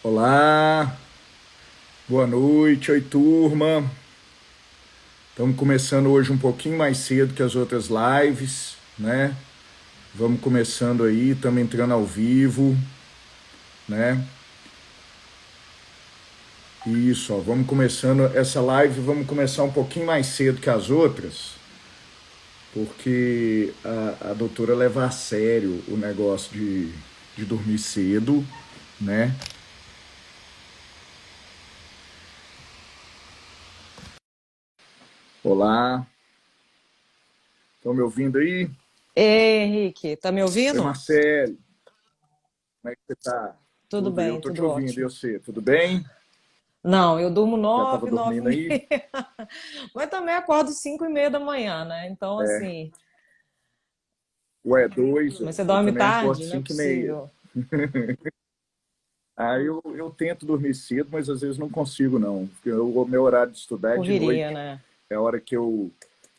Olá, boa noite, oi turma. Estamos começando hoje um pouquinho mais cedo que as outras lives, né? Vamos começando aí, estamos entrando ao vivo, né? Isso, ó, vamos começando essa live, vamos começar um pouquinho mais cedo que as outras, porque a doutora leva a sério o negócio de dormir cedo, né? Olá, estão me ouvindo aí? Ei, Henrique, tá me Oi, ouvindo? Marcelo, como é que você tá? Tudo Tudo, eu bem, tô te tudo ouvindo, e ótimo. você? Tudo bem? Não, eu durmo Já estava 9, dormindo e aí? meia, mas também acordo 5:30 da manhã, né? Então, É. assim, Ué, dois, mas você eu dorme também acordo tarde? Não é 5h30. possível. Eu tento dormir cedo, mas às vezes não consigo, não. Porque o meu horário de estudar é de Correria, noite. né? É a hora que eu,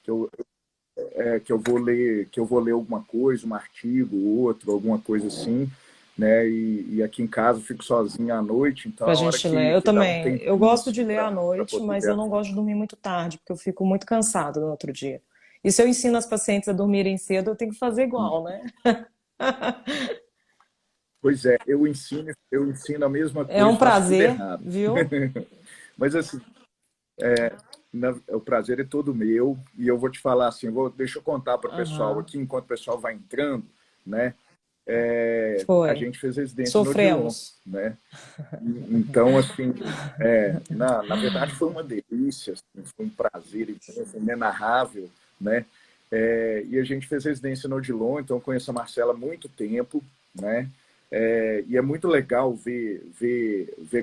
que eu vou ler alguma coisa, um artigo, outro, alguma coisa assim, né? E aqui em casa eu fico sozinho à noite, então é Pra a hora gente ler. Eu que dá um também. Eu tempinho gosto assim, de ler à para noite, poder mas eu ler. não gosto de dormir muito tarde, porque eu fico muito cansado no outro dia. E se eu ensino as pacientes a dormirem cedo, eu tenho que fazer igual, né? Pois é, eu ensino a mesma É coisa um e faço tudo prazer, errado. viu? Mas assim, o prazer é todo meu e eu vou te falar assim, deixa eu contar para o pessoal Aham. aqui, enquanto o pessoal vai entrando, né? A Foi. gente fez residência no Odilon, Sofremos. né? Então, assim, na verdade foi uma delícia, assim, foi um prazer imenso, inenarrável, né? E a gente fez residência no Odilon, então eu conheço a Marcela há muito tempo, né? E é muito legal ver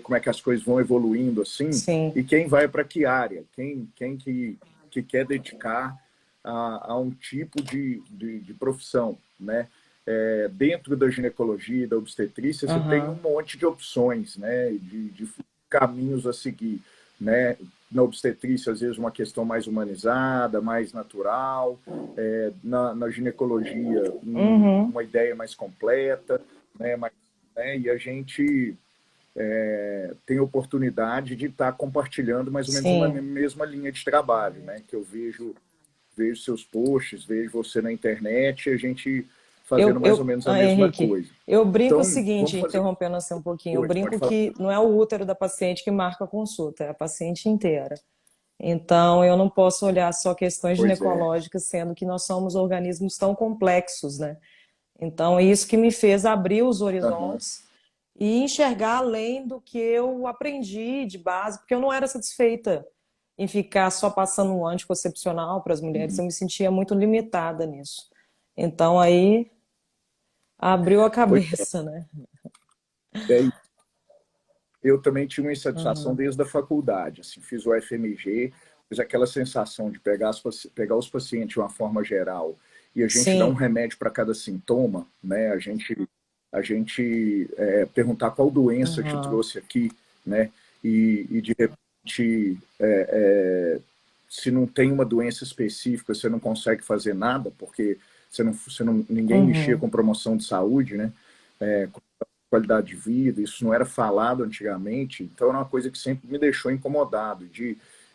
como é que as coisas vão evoluindo assim, Sim. e quem vai para que área, que quer dedicar a um tipo de profissão, né? Dentro da ginecologia e da obstetrícia, você tem um Aham. monte de opções, né? De caminhos a seguir, né? Na obstetrícia, às vezes, uma questão mais humanizada, mais natural. Na ginecologia, Uhum. uma ideia mais completa, né? E a gente tem oportunidade de estar compartilhando mais ou menos uma Sim. mesma linha de trabalho, né? Que eu vejo seus posts, vejo você na internet, e a gente fazendo mais ou menos a mesma Henrique, coisa. eu brinco o Então, seguinte, vamos fazer. interrompendo assim um pouquinho, eu Oi, pode brinco falar. que não é o útero da paciente que marca a consulta, é a paciente inteira. Então, eu não posso olhar só questões Pois é. ginecológicas, sendo que nós somos organismos tão complexos, né? Então, é isso que me fez abrir os Aham. horizontes e enxergar além do que eu aprendi de base, porque eu não era satisfeita em ficar só passando um anticoncepcional para as mulheres, Uhum. eu me sentia muito limitada nisso. Então, aí abriu a Pois cabeça, né? é. Eu também tive uma insatisfação Uhum. desde a faculdade. Assim, fiz o FMG, fiz aquela sensação de pegar os pacientes de uma forma geral e a gente dar um Sim. remédio para cada sintoma, né? A gente perguntar qual doença te Uhum. trouxe aqui, né? E de repente, se não tem uma doença específica, você não consegue fazer nada, porque ninguém mexia Uhum. com promoção de saúde, né? Qualidade de vida, isso não era falado antigamente, então era uma coisa que sempre me deixou incomodado.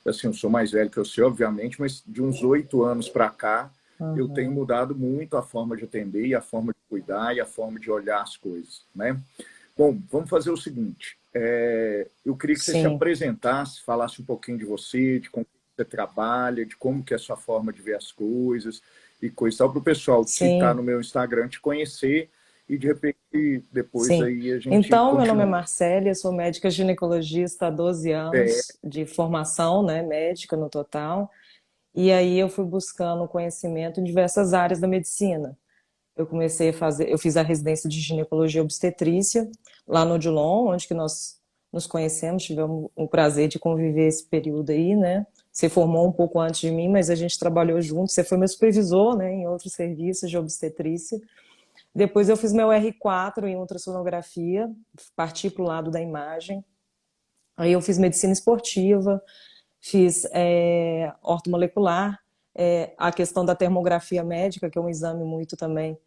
Assim, eu sou mais velho que você, obviamente, mas de uns 8 anos para cá, eu tenho Uhum. mudado muito a forma de atender e a forma de cuidar e a forma de olhar as coisas, né? Bom, vamos fazer o seguinte, eu queria que você se Sim. apresentasse, falasse um pouquinho de você, de como você trabalha, de como que é a sua forma de ver as coisas e coisa tal, para o pessoal que está no Sim. meu Instagram te conhecer e de repente depois Sim. aí a gente Então, meu nome é continua. Marcélia, sou médica ginecologista há 12 É, anos de formação, né, médica no total. E aí eu fui buscando conhecimento em diversas áreas da medicina. Eu comecei a fazer, eu fiz a residência de ginecologia e obstetrícia lá no Odilon, onde que nós nos conhecemos, tivemos o prazer de conviver esse período aí, né? Você formou um pouco antes de mim, mas a gente trabalhou junto. Você foi meu supervisor, né, em outros serviços de obstetrícia. Depois eu fiz meu R4 em ultrassonografia, parti para o lado da imagem. Aí eu fiz medicina esportiva, fiz ortomolecular, a questão da termografia médica, que é um exame muito também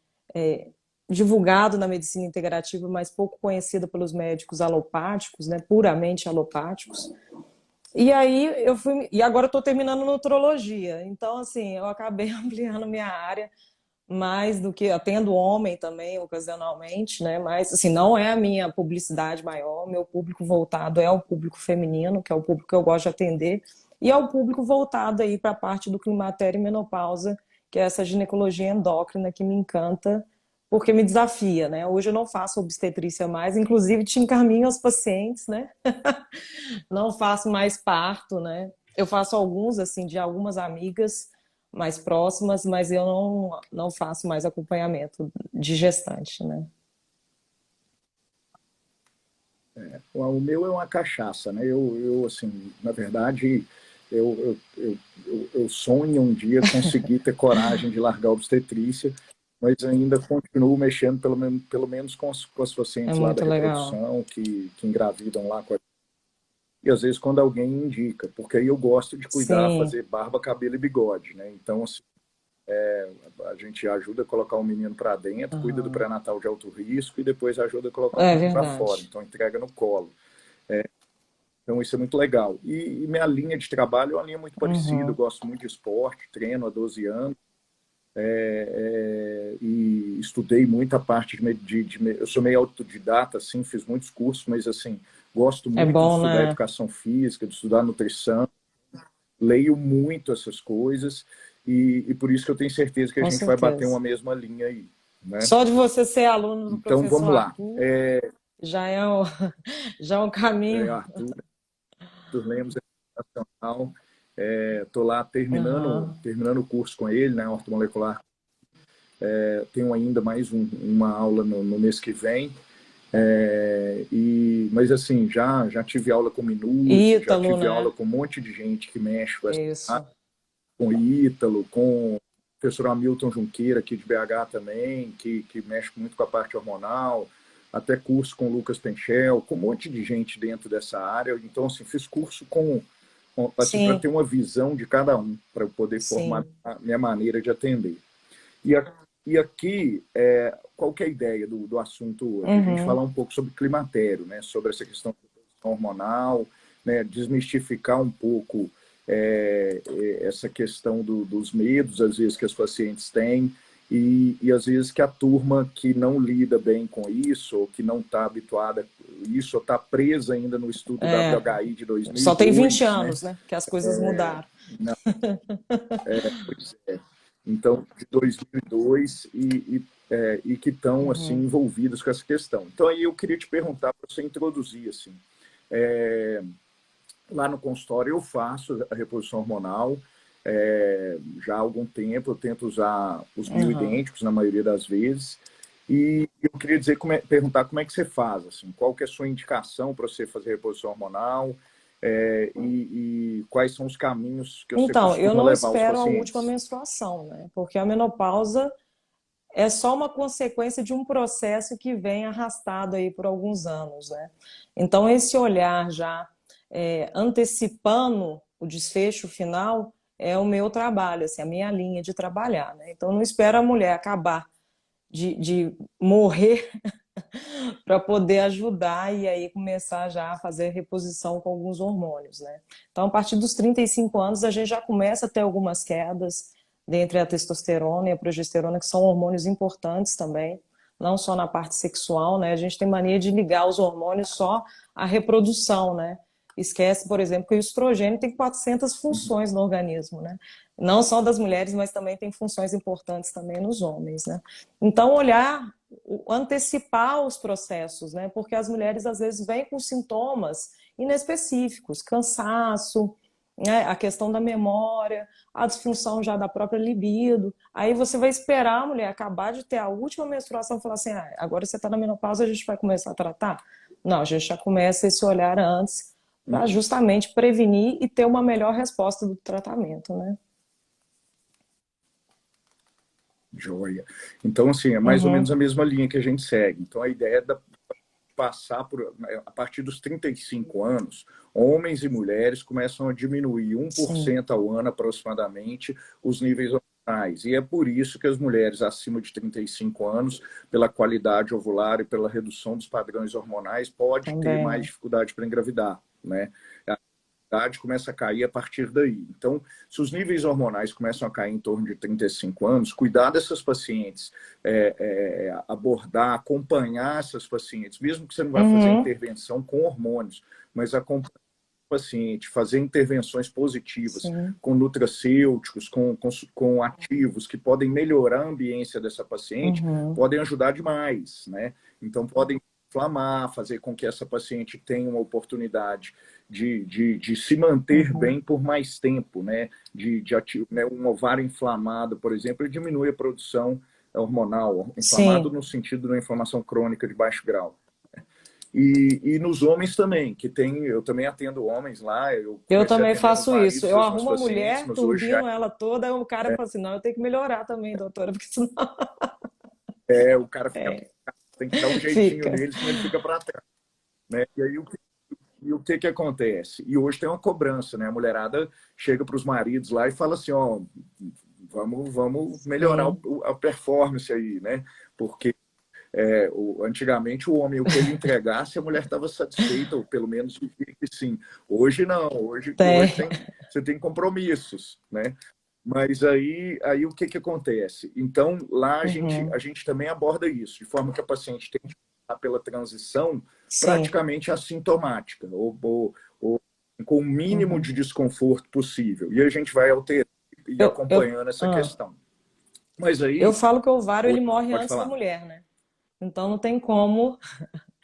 divulgado na medicina integrativa, mas pouco conhecida pelos médicos alopáticos, né, puramente alopáticos. E aí eu fui, e agora eu estou terminando nutrologia. Então, assim, eu acabei ampliando minha área mais do que atendo homem também ocasionalmente, né? Mas assim, não é a minha publicidade maior, meu público voltado é o público feminino, que é o público que eu gosto de atender, e é o público voltado aí para a parte do climatério e menopausa, que é essa ginecologia endócrina que me encanta, porque me desafia, né? Hoje eu não faço obstetrícia mais, inclusive te encaminho aos pacientes, né? Não faço mais parto, né? Eu faço alguns, assim, de algumas amigas mais próximas, mas eu não faço mais acompanhamento de gestante, né? O meu é uma cachaça, né? Assim, na verdade, eu sonho um dia conseguir ter coragem de largar a obstetrícia, mas ainda continuo mexendo pelo menos com as É pacientes lá da muito legal. reprodução que engravidam lá com a... E às vezes quando alguém indica, porque aí eu gosto de cuidar, Sim, fazer barba, cabelo e bigode, né? Então, assim, a gente ajuda a colocar o menino para dentro, cuida do aham. pré-natal de alto risco e depois ajuda a colocar o É menino para fora. verdade. Então, entrega no colo. Então, isso é muito legal. E minha linha de trabalho é uma linha muito parecida. Eu Uhum, gosto muito de esporte, treino há 12 anos. E estudei muita parte eu sou meio autodidata, assim, fiz muitos cursos, mas, assim, gosto é muito de bom, estudar né? educação física, de estudar nutrição. Leio muito essas coisas e por isso que eu tenho certeza que a Com gente vai bater uma certeza. mesma linha aí, né? Só de você ser aluno do Então, professor vamos lá. Arthur já é um, já é um caminho. Arthur Lemos é educacional. Estou lá Aham. terminando o curso com ele, né, ortomolecular. Tenho ainda mais uma aula no mês que vem. Mas assim, já tive aula com Minute, já Ítalo, tive né? aula com um monte de gente que mexe com essa área, Isso. com Ítalo, com o professor Hamilton Junqueira, aqui de BH também, que mexe muito com a parte hormonal, até curso com o Lucas Penchel, com um monte de gente dentro dessa área. Então, assim, fiz curso assim, para Sim, ter uma visão de cada um, para eu poder formar sim. a minha maneira de atender. E, e aqui, qual que é a ideia do assunto hoje? A gente falar Uhum. um pouco sobre climatério, né? Sobre essa questão da reprodução hormonal, né? Desmistificar um pouco essa questão dos medos, às vezes, que as pacientes têm, às vezes que a turma que não lida bem com isso, ou que não está habituada a isso, ou está presa ainda no estudo É, WHI de só tem 20 2002, né? anos, né? Que as coisas mudaram. Não, pois é. Então, de 2002 e que estão assim Uhum. envolvidos com essa questão. Então, aí eu queria te perguntar para você introduzir assim, é, lá no consultório eu faço a reposição hormonal já há algum tempo, eu tento usar os Uhum. bioidênticos na maioria das vezes. E eu queria perguntar como é que você faz, assim, qual que é a sua indicação para você fazer reposição hormonal e quais são os caminhos que você Então, eu costuma não levar os espero a última pacientes. menstruação, né? Porque a menopausa é só uma consequência de um processo que vem arrastado aí por alguns anos, né? Então, esse olhar já antecipando o desfecho final é o meu trabalho, assim, a minha linha de trabalhar, né? Então, eu não espero a mulher acabar de morrer para poder ajudar e aí começar já a fazer reposição com alguns hormônios, né? Então, a partir dos 35 anos, a gente já começa a ter algumas quedas dentre a testosterona e a progesterona, que são hormônios importantes também, não só na parte sexual, né? A gente tem mania de ligar os hormônios só à reprodução, né? Esquece, por exemplo, que o estrogênio tem 400 Uhum. funções no organismo, né? Não só das mulheres, mas também tem funções importantes também nos homens, né? Então, olhar, antecipar os processos, né? Porque as mulheres às vezes vêm com sintomas inespecíficos, cansaço, né? A questão da memória, a disfunção já da própria libido. Aí você vai esperar a mulher acabar de ter a última menstruação e falar assim: ah, agora você está na menopausa, a gente vai começar a tratar? Não, a gente já começa esse olhar antes para Uhum. justamente prevenir e ter uma melhor resposta do tratamento, né? Joia. Então, assim, é mais ou menos Uhum. a mesma linha que a gente segue. Então, a ideia é passar por, a partir dos 35 anos, homens e mulheres começam a diminuir Sim. 1% ao ano aproximadamente os níveis hormonais. E é por isso que as mulheres acima de 35 anos, pela qualidade ovular e pela redução dos padrões hormonais, pode ter mais também. dificuldade para engravidar, né? A idade começa a cair a partir daí. Então, se os níveis hormonais começam a cair em torno de 35 anos, cuidar dessas pacientes, abordar, acompanhar essas pacientes, mesmo que você não vá fazer Uhum, intervenção com hormônios, mas acompanhar paciente, fazer intervenções positivas sim. com nutracêuticos, com ativos que podem melhorar a ambiência dessa paciente, Uhum, podem ajudar demais, né? Então, podem inflamar, fazer com que essa paciente tenha uma oportunidade de se manter uhum. bem por mais tempo, né? De ativo, né? Um ovário inflamado, por exemplo, ele diminui a produção hormonal, inflamado Sim, no sentido da inflamação crônica de baixo grau. E nos homens também, que tem, eu também atendo homens lá, eu eu comecei também atendendo os faço isso. maridos Eu das minhas arrumo a pacientes, mulher, mas hoje já turbino ela toda, aí o cara fala assim, não, eu tenho que melhorar também, doutora, porque senão o cara fica, é, tem que dar um jeitinho fica. nele, senão ele fica para trás, né? E aí o que que acontece? E hoje tem uma cobrança, né? A mulherada chega para os maridos lá e fala assim, ó, vamos melhorar Sim, a performance aí, né? Porque antigamente o homem, o que ele entregasse, a mulher estava satisfeita, ou pelo menos dizia que sim. Hoje não, hoje tem. tem, você tem compromissos, né? Mas aí o que que acontece? Então, lá Uhum, a gente também aborda isso, de forma que a paciente tem que passar pela transição sim. praticamente assintomática, ou com o mínimo Uhum. de desconforto possível. E a gente vai alterando e Eu, eu, acompanhando essa ah, questão. Mas eu aí, falo que o ovário ele morre pode antes da falar. mulher, né? Então não tem como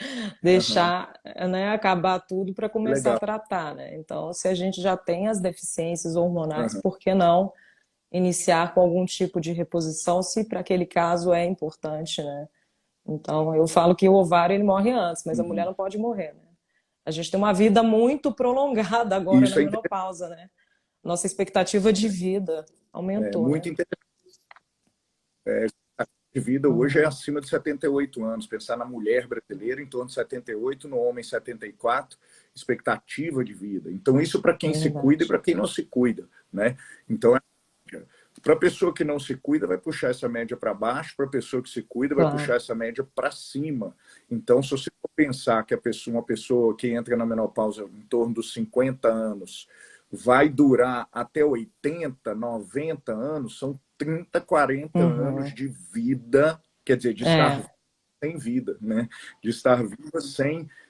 Aham, deixar, né, acabar tudo para começar a legal. tratar, né? Então, se a gente já tem as deficiências hormonais, Aham, por que não iniciar com algum tipo de reposição, se para aquele caso é importante, né? Então, eu falo que o ovário ele morre antes, mas a mulher uhum. não pode morrer, né? A gente tem uma vida muito prolongada agora na Isso menopausa, né? Nossa expectativa de vida aumentou, muito né? interessante. A de vida hoje é Uhum. acima de 78 anos. Pensar na mulher brasileira em torno de 78, no homem 74, expectativa de vida. Então, isso para quem se cuida e Verdade. para quem não se cuida, né? Então, para a pessoa que não se cuida, vai puxar essa média para baixo, para a pessoa que se cuida, vai Claro. puxar essa média para cima. Então, se você for pensar que uma pessoa que entra na menopausa em torno dos 50 anos vai durar até 80, 90 anos, são 30, 40 anos Uhum. de vida, quer dizer, de estar É. sem vida, né? De estar viva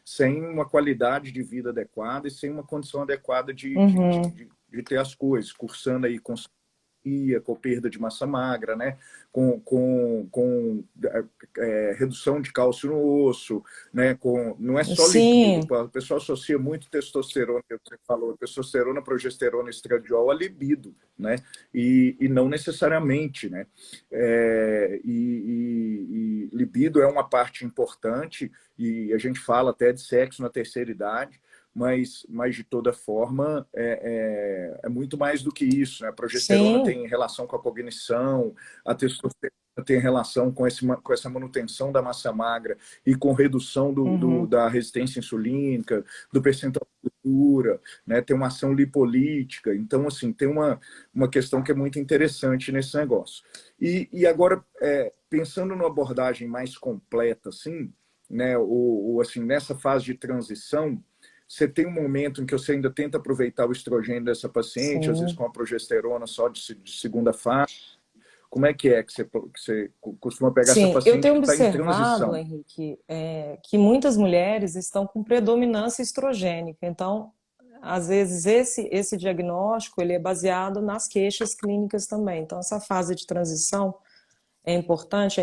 sem uma qualidade de vida adequada e sem uma condição adequada Uhum. de ter as coisas, cursando aí com com perda de massa magra, né? Com redução de cálcio no osso, né? Não é só libido, Sim. o pessoal associa muito testosterona, que você falou, testosterona, progesterona, estradiol a libido, né? E não necessariamente, né? E libido é uma parte importante, e a gente fala até de sexo na terceira idade, mas de toda forma é muito mais do que isso, né? A progesterona Sim. tem relação com a cognição, a testosterona tem relação com essa manutenção da massa magra e com redução Uhum. da resistência insulínica, do percentual de gordura, né? Tem uma ação lipolítica. Então, assim, tem uma questão que é muito interessante nesse negócio. E agora, pensando numa abordagem mais completa, assim, né? Ou assim, nessa fase de transição, você tem um momento em que você ainda tenta aproveitar o estrogênio dessa paciente, às vezes Sim. com a progesterona só de segunda fase. Como é que você costuma pegar essa Sim, eu paciente tenho que está em observado, transição? Henrique, que muitas mulheres estão com predominância estrogênica. Então, às vezes esse diagnóstico ele é baseado nas queixas clínicas também. Então, essa fase de transição é importante,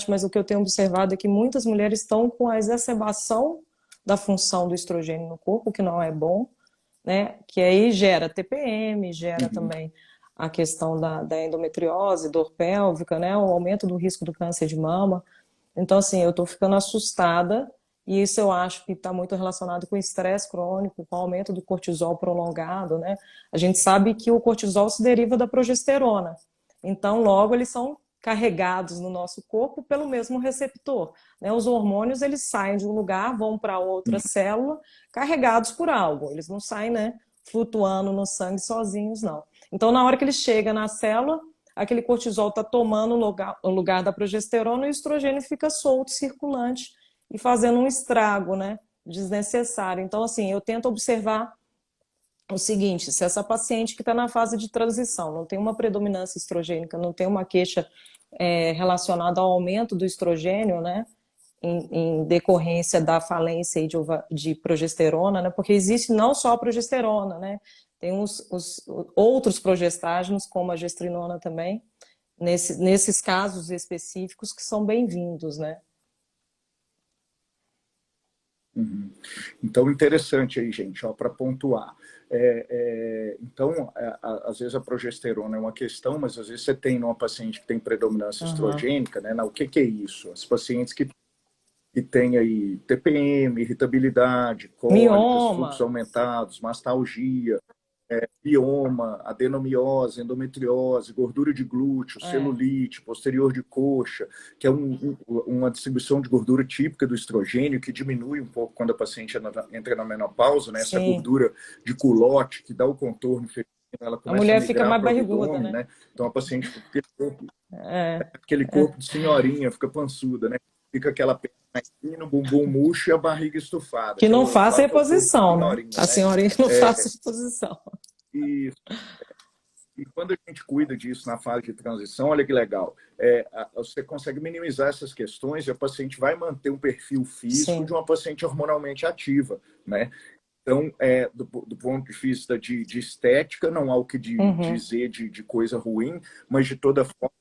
mas o que eu tenho observado é que muitas mulheres estão com a exacerbação da função do estrogênio no corpo, o que não é bom, né? Que aí gera TPM, gera Uhum. também a questão da endometriose, dor pélvica, né? O aumento do risco do câncer de mama. Então, assim, eu estou ficando assustada e isso eu acho que está muito relacionado com o estresse crônico, com o aumento do cortisol prolongado, né? A gente sabe que o cortisol se deriva da progesterona. Então, logo, eles são carregados no nosso corpo pelo mesmo receptor, né? Os hormônios, eles saem de um lugar, vão para outra célula, carregados por algo. Eles não saem, né, flutuando no sangue sozinhos, não. Então, na hora que ele chega na célula, aquele cortisol está tomando o lugar da progesterona e o estrogênio fica solto, circulante e fazendo um estrago, né, desnecessário. Então, assim, eu tento observar o seguinte: se essa paciente que está na fase de transição não tem uma predominância estrogênica, não tem uma queixa relacionada ao aumento do estrogênio, né, em decorrência da falência aí de progesterona, né, porque existe não só a progesterona, né, tem os outros progestágenos, como a gestrinona também, nesses casos específicos que são bem-vindos, né? Uhum. Então, interessante aí, gente, para pontuar. Então, às vezes a progesterona é uma questão, mas às vezes você tem uma paciente que tem predominância Uhum. estrogênica, né? O que é isso? As pacientes que têm aí TPM, irritabilidade, cólicas, Mioma, fluxos aumentados, mastalgia, mioma, adenomiose, endometriose, gordura de glúteo, é, celulite, posterior de coxa, que é uma distribuição de gordura típica do estrogênio, que diminui um pouco quando a paciente entra na menopausa, né? Essa sim. gordura de culote, que dá o contorno feminino, ela A começa a mulher fica migrar mais para o barriguda, abdômen, né? né? Então a paciente fica É, aquele corpo de senhorinha, fica pançuda, né? Fica aquela perna mais fina, o bumbum murcho e a barriga estufada, que que não eu faça falo que é o corpo de reposição, né? senhorinha, A né? senhorinha não faça reposição. E E quando a gente cuida disso na fase de transição, olha que legal, você consegue minimizar essas questões e a paciente vai manter um perfil físico de Sim. uma paciente hormonalmente ativa, né? Então, do ponto de vista de estética, não há o que Uhum. dizer de coisa ruim, mas de toda forma,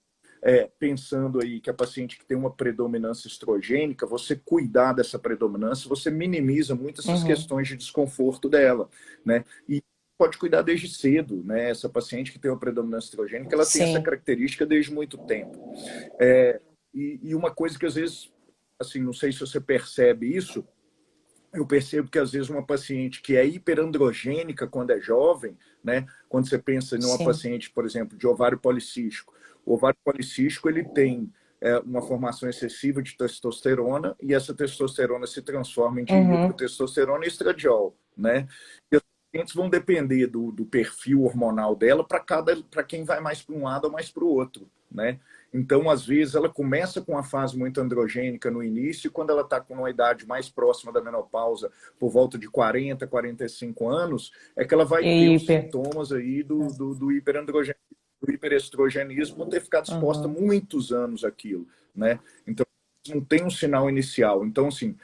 pensando aí que a paciente que tem uma predominância estrogênica, você cuidar dessa predominância, você minimiza muito essas Uhum. questões de desconforto dela, né? E pode cuidar desde cedo, né? Essa paciente que tem uma predominância estrogênica, ela tem essa Sim. característica desde muito tempo. E uma coisa que às vezes, assim, não sei se você percebe isso, eu percebo que às vezes uma paciente que é hiperandrogênica quando é jovem, né? Quando você pensa numa Sim. paciente, por exemplo, de ovário policístico, o ovário policístico ele tem uma formação excessiva de testosterona e essa testosterona se transforma em Uhum. dihidrotestosterona e estradiol, né? E as pacientes vão depender do perfil hormonal dela para quem vai mais para um lado ou mais para o outro, né? Então, às vezes, ela começa com uma fase muito androgênica no início, e quando ela está com uma idade mais próxima da menopausa, por volta de 40, 45 anos, é que ela vai ter os Hiper. sintomas aí do hiperandrogenismo, do hiperestrogenismo, ter ficado exposta Uhum. muitos anos àquilo, né? Então, não tem um sinal inicial. Então, assim,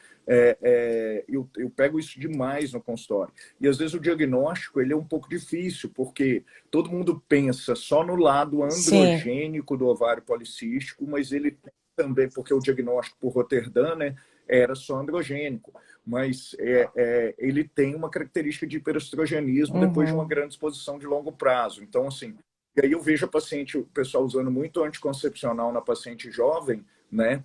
eu pego isso demais no consultório. E às vezes o diagnóstico ele é um pouco difícil, porque todo mundo pensa só no lado Sim. androgênico do ovário policístico, mas ele tem também, porque o diagnóstico por Rotterdam, né, era só androgênico, mas ele tem uma característica de hiperestrogenismo depois de uma Uhum. grande exposição de longo prazo. Então, assim, e aí eu vejo a paciente, o pessoal usando muito anticoncepcional na paciente jovem, né?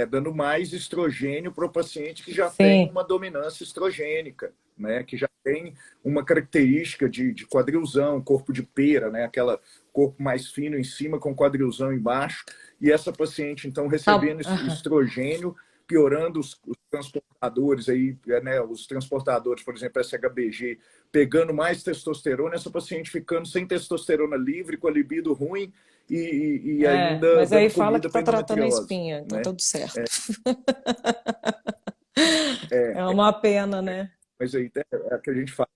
Dando mais estrogênio para o paciente que já tem Sim. uma dominância estrogênica, né? Que já tem uma característica de quadrilzão, corpo de pera, né? Aquela corpo mais fino em cima com quadrilzão embaixo. E essa paciente, então, Tá. recebendo Aham. estrogênio, piorando os transportadores aí, né? Os transportadores, por exemplo, SHBG, pegando mais testosterona, essa paciente ficando sem testosterona livre, com a libido ruim e ainda Mas aí dando fala que comida para tá tratando a endometriose, espinha, tá né? tudo certo. É É, uma pena, né? mas aí é que a gente fala,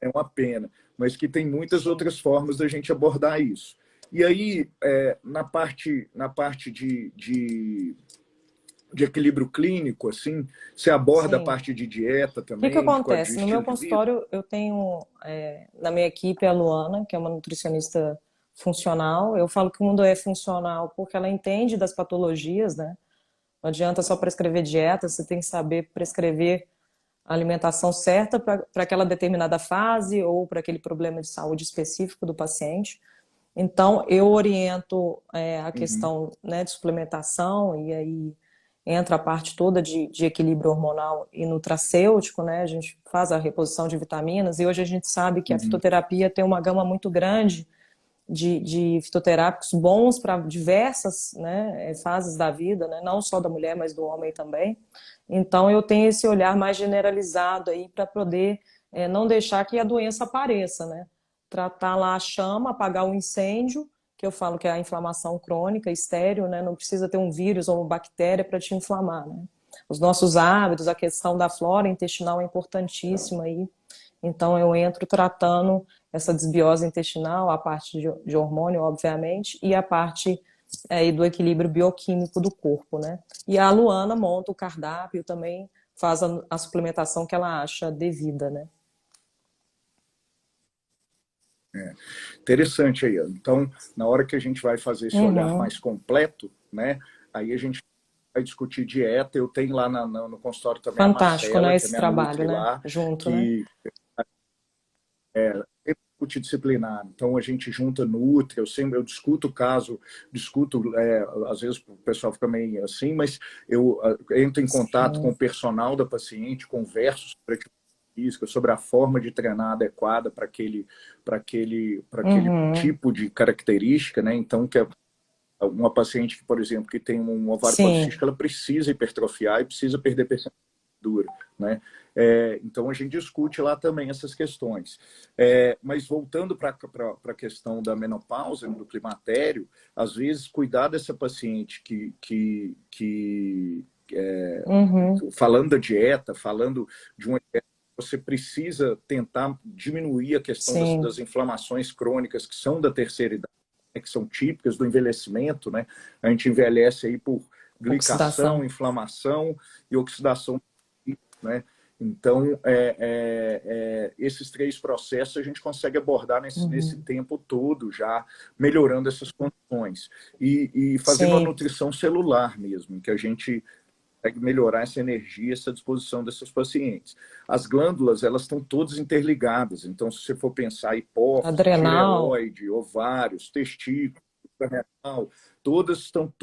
é uma pena, mas que tem muitas Sim. outras formas da gente abordar isso. E aí, na parte de equilíbrio clínico, assim, você aborda a Sim. parte de dieta Que também, de acontece? No meu estilo de vida? consultório, eu tenho na minha equipe a Luana, que é uma nutricionista funcional. Eu falo que o mundo é funcional porque ela entende das patologias, né? Não adianta só prescrever dieta, você tem que saber prescrever a alimentação certa para aquela determinada fase ou para aquele problema de saúde específico do paciente. Então, eu oriento a Uhum, questão, né, de suplementação, e aí entra a parte toda de equilíbrio hormonal e nutracêutico, né? A gente faz a reposição de vitaminas, e hoje a gente sabe que a uhum, fitoterapia tem uma gama muito grande de fitoterápicos bons para diversas, né, fases da vida, né? Não só da mulher, mas do homem também. Então, eu tenho esse olhar mais generalizado aí para poder não deixar que a doença apareça, né? Tratar lá a chama, apagar o incêndio que eu falo que é a inflamação crônica, estéril, né? Não precisa ter um vírus ou uma bactéria para te inflamar, né? Os nossos hábitos, a questão da flora intestinal é importantíssima aí. Então eu entro tratando essa desbiose intestinal, a parte de hormônio, obviamente, e a parte aí do equilíbrio bioquímico do corpo, né? E a Luana monta o cardápio também, faz a suplementação que ela acha devida, né? Interessante aí. Então, na hora que a gente vai fazer esse olhar Uhum. mais completo, né? Aí a gente vai discutir dieta. Eu tenho lá no consultório também a Fantástico, Marcela, né? que é Esse minha trabalho, nutri né? lá, Junto, né? que é multidisciplinar. Então a gente junta nutri, eu discuto o caso, discuto, às vezes o pessoal fica meio assim, mas eu entro em contato com Sim. o personal da paciente, converso sobre a atividade física, sobre a forma de treinar adequada para aquele Uhum. tipo de característica, né? Então, que é uma paciente que, por exemplo, que tem um ovário Sim. policístico, ela precisa hipertrofiar e precisa perder percentual de gordura, né? Então a gente discute lá também essas questões. Mas voltando para a questão da menopausa, do climatério, às vezes cuidar dessa paciente Uhum. falando da dieta, falando de uma dieta, você precisa tentar diminuir a questão das Sim. inflamações crônicas que são da terceira idade, né, que são típicas do envelhecimento, né? A gente envelhece aí por glicação, Oxidação. inflamação e oxidação, né? Então, esses três processos a gente consegue abordar nesse Uhum. tempo todo, já melhorando essas condições. E fazendo a Sim. nutrição celular mesmo, que a gente consegue melhorar essa energia, essa disposição desses pacientes. As glândulas, elas estão todas interligadas. Então, se você for pensar hipófise, Adrenal. tireoide, ovários, testículos, renal, todas estão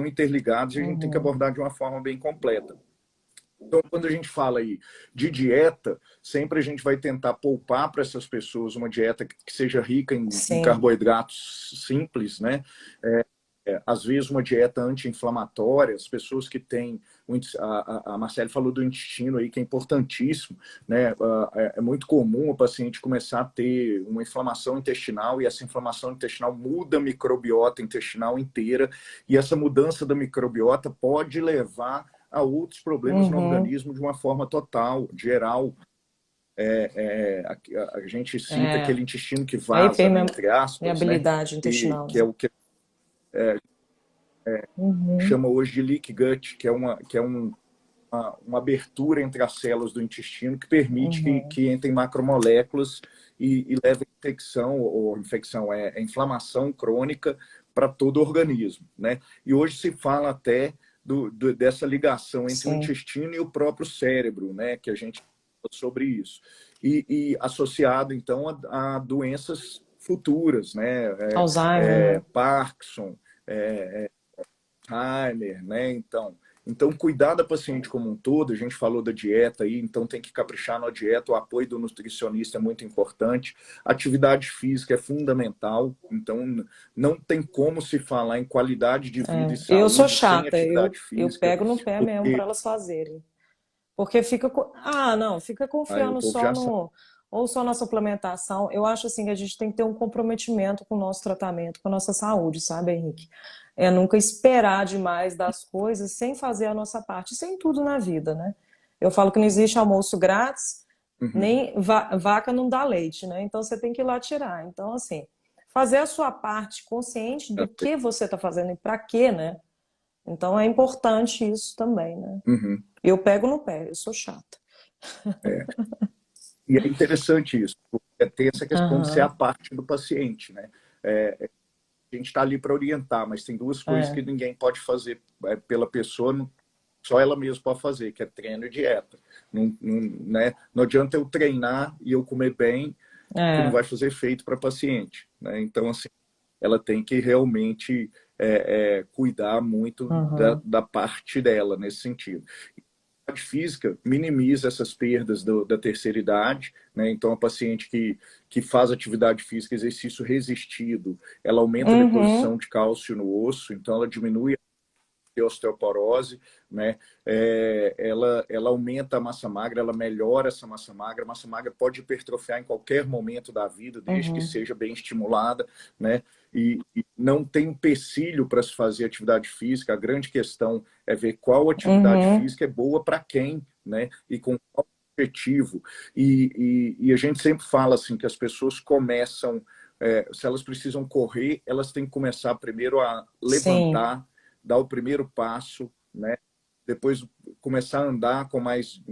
interligadas e a gente tem que Uhum. abordar de uma forma bem completa. Então, quando a gente fala aí de dieta, sempre a gente vai tentar poupar para essas pessoas uma dieta que seja rica em Sim. carboidratos simples, né? Às vezes uma dieta anti-inflamatória, as pessoas que têm, a Marcele falou do intestino aí, que é importantíssimo, né? É muito comum o paciente começar a ter uma inflamação intestinal e essa inflamação intestinal muda a microbiota intestinal inteira e essa mudança da microbiota pode levar a outros problemas no Uhum. organismo de uma forma total, geral. A gente cita É. aquele intestino que Aí vaza, né, entre aspas, né? permeabilidade Que, intestinal, que é né? o que Uhum. chama hoje de leak gut, que é uma abertura entre as células do intestino que permite que, Uhum. que entrem macromoléculas e leve a infecção, ou infecção é inflamação crônica para todo o organismo, né? E hoje se fala até dessa ligação entre o Sim. intestino e o próprio cérebro, né? Que a gente fala sobre isso. E associado, então, a doenças futuras, né? Alzheimer, né? Parkinson, Alzheimer, né? Então, cuidar da paciente como um todo, a gente falou da dieta aí, então tem que caprichar na dieta, o apoio do nutricionista é muito importante, atividade física é fundamental, então não tem como se falar em qualidade de vida e Eu sou saúde sem chata, atividade eu física, pego no pé mesmo porque para elas fazerem. Porque fica. Ah, não, fica aí o confiando povo só já sabe. no. Ou só na suplementação. Eu acho assim que a gente tem que ter um comprometimento com o nosso tratamento, com a nossa saúde, sabe, Henrique? É nunca esperar demais das coisas sem fazer a nossa parte. Isso é em tudo na vida, né? Eu falo que não existe almoço grátis, Uhum. nem vaca não dá leite, né? Então você tem que ir lá tirar. Então, assim, fazer a sua parte consciente do que você está fazendo e para quê, né? Então é importante isso também, né? Uhum. Eu pego no pé, eu sou chata. É. E é interessante isso, porque tem essa questão de ser a Aham, parte do paciente, né? A gente está ali para orientar, mas tem duas coisas que é, ninguém pode fazer pela pessoa, só ela mesma pode fazer, que é treino e dieta. Né? Não adianta eu treinar e eu comer bem, que não é, vai fazer efeito para paciente. Né? Então, assim, ela tem que realmente cuidar muito aham, da parte dela nesse sentido. A atividade física minimiza essas perdas da terceira idade, né? Então, a paciente que faz atividade física, exercício resistido, ela aumenta a uhum, deposição de cálcio no osso, então ela diminui ter osteoporose, né? Ela aumenta a massa magra, ela melhora essa massa magra. A massa magra pode hipertrofiar em qualquer momento da vida, desde que Uhum. seja bem estimulada, né? E não tem empecilho para se fazer atividade física. A grande questão é ver qual atividade Uhum. física é boa para quem, né? E com qual objetivo. E a gente sempre fala assim que as pessoas começam, se elas precisam correr, elas têm que começar primeiro a Sim. levantar, dar o primeiro passo, né? Depois começar a andar com mais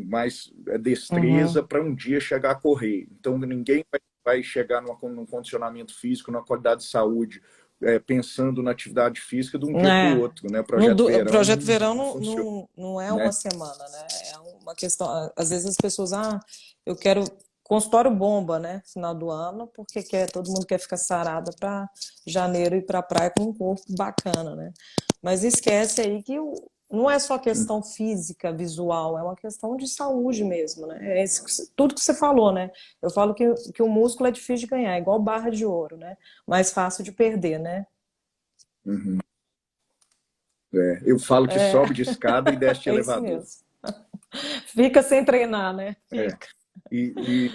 destreza Uhum. para um dia chegar a correr. Então ninguém vai chegar num condicionamento físico, numa qualidade de saúde, pensando na atividade física de um dia para o Né? outro, né? O projeto O verão projeto não, verão não funciona, não é uma né? semana, né? É uma questão. Às vezes as pessoas, eu quero consultório bomba, né? Final do ano, porque todo mundo quer ficar sarada para janeiro ir para a praia com um corpo bacana, né? Mas esquece aí que não é só questão física, visual, é uma questão de saúde mesmo, né? Tudo que você falou, né? Eu falo que o músculo é difícil de ganhar, é igual barra de ouro, né? Mais fácil de perder, né? Uhum. Eu falo que É, sobe de escada e desce de é isso elevador. mesmo. Fica sem treinar, né? É. Fica. E,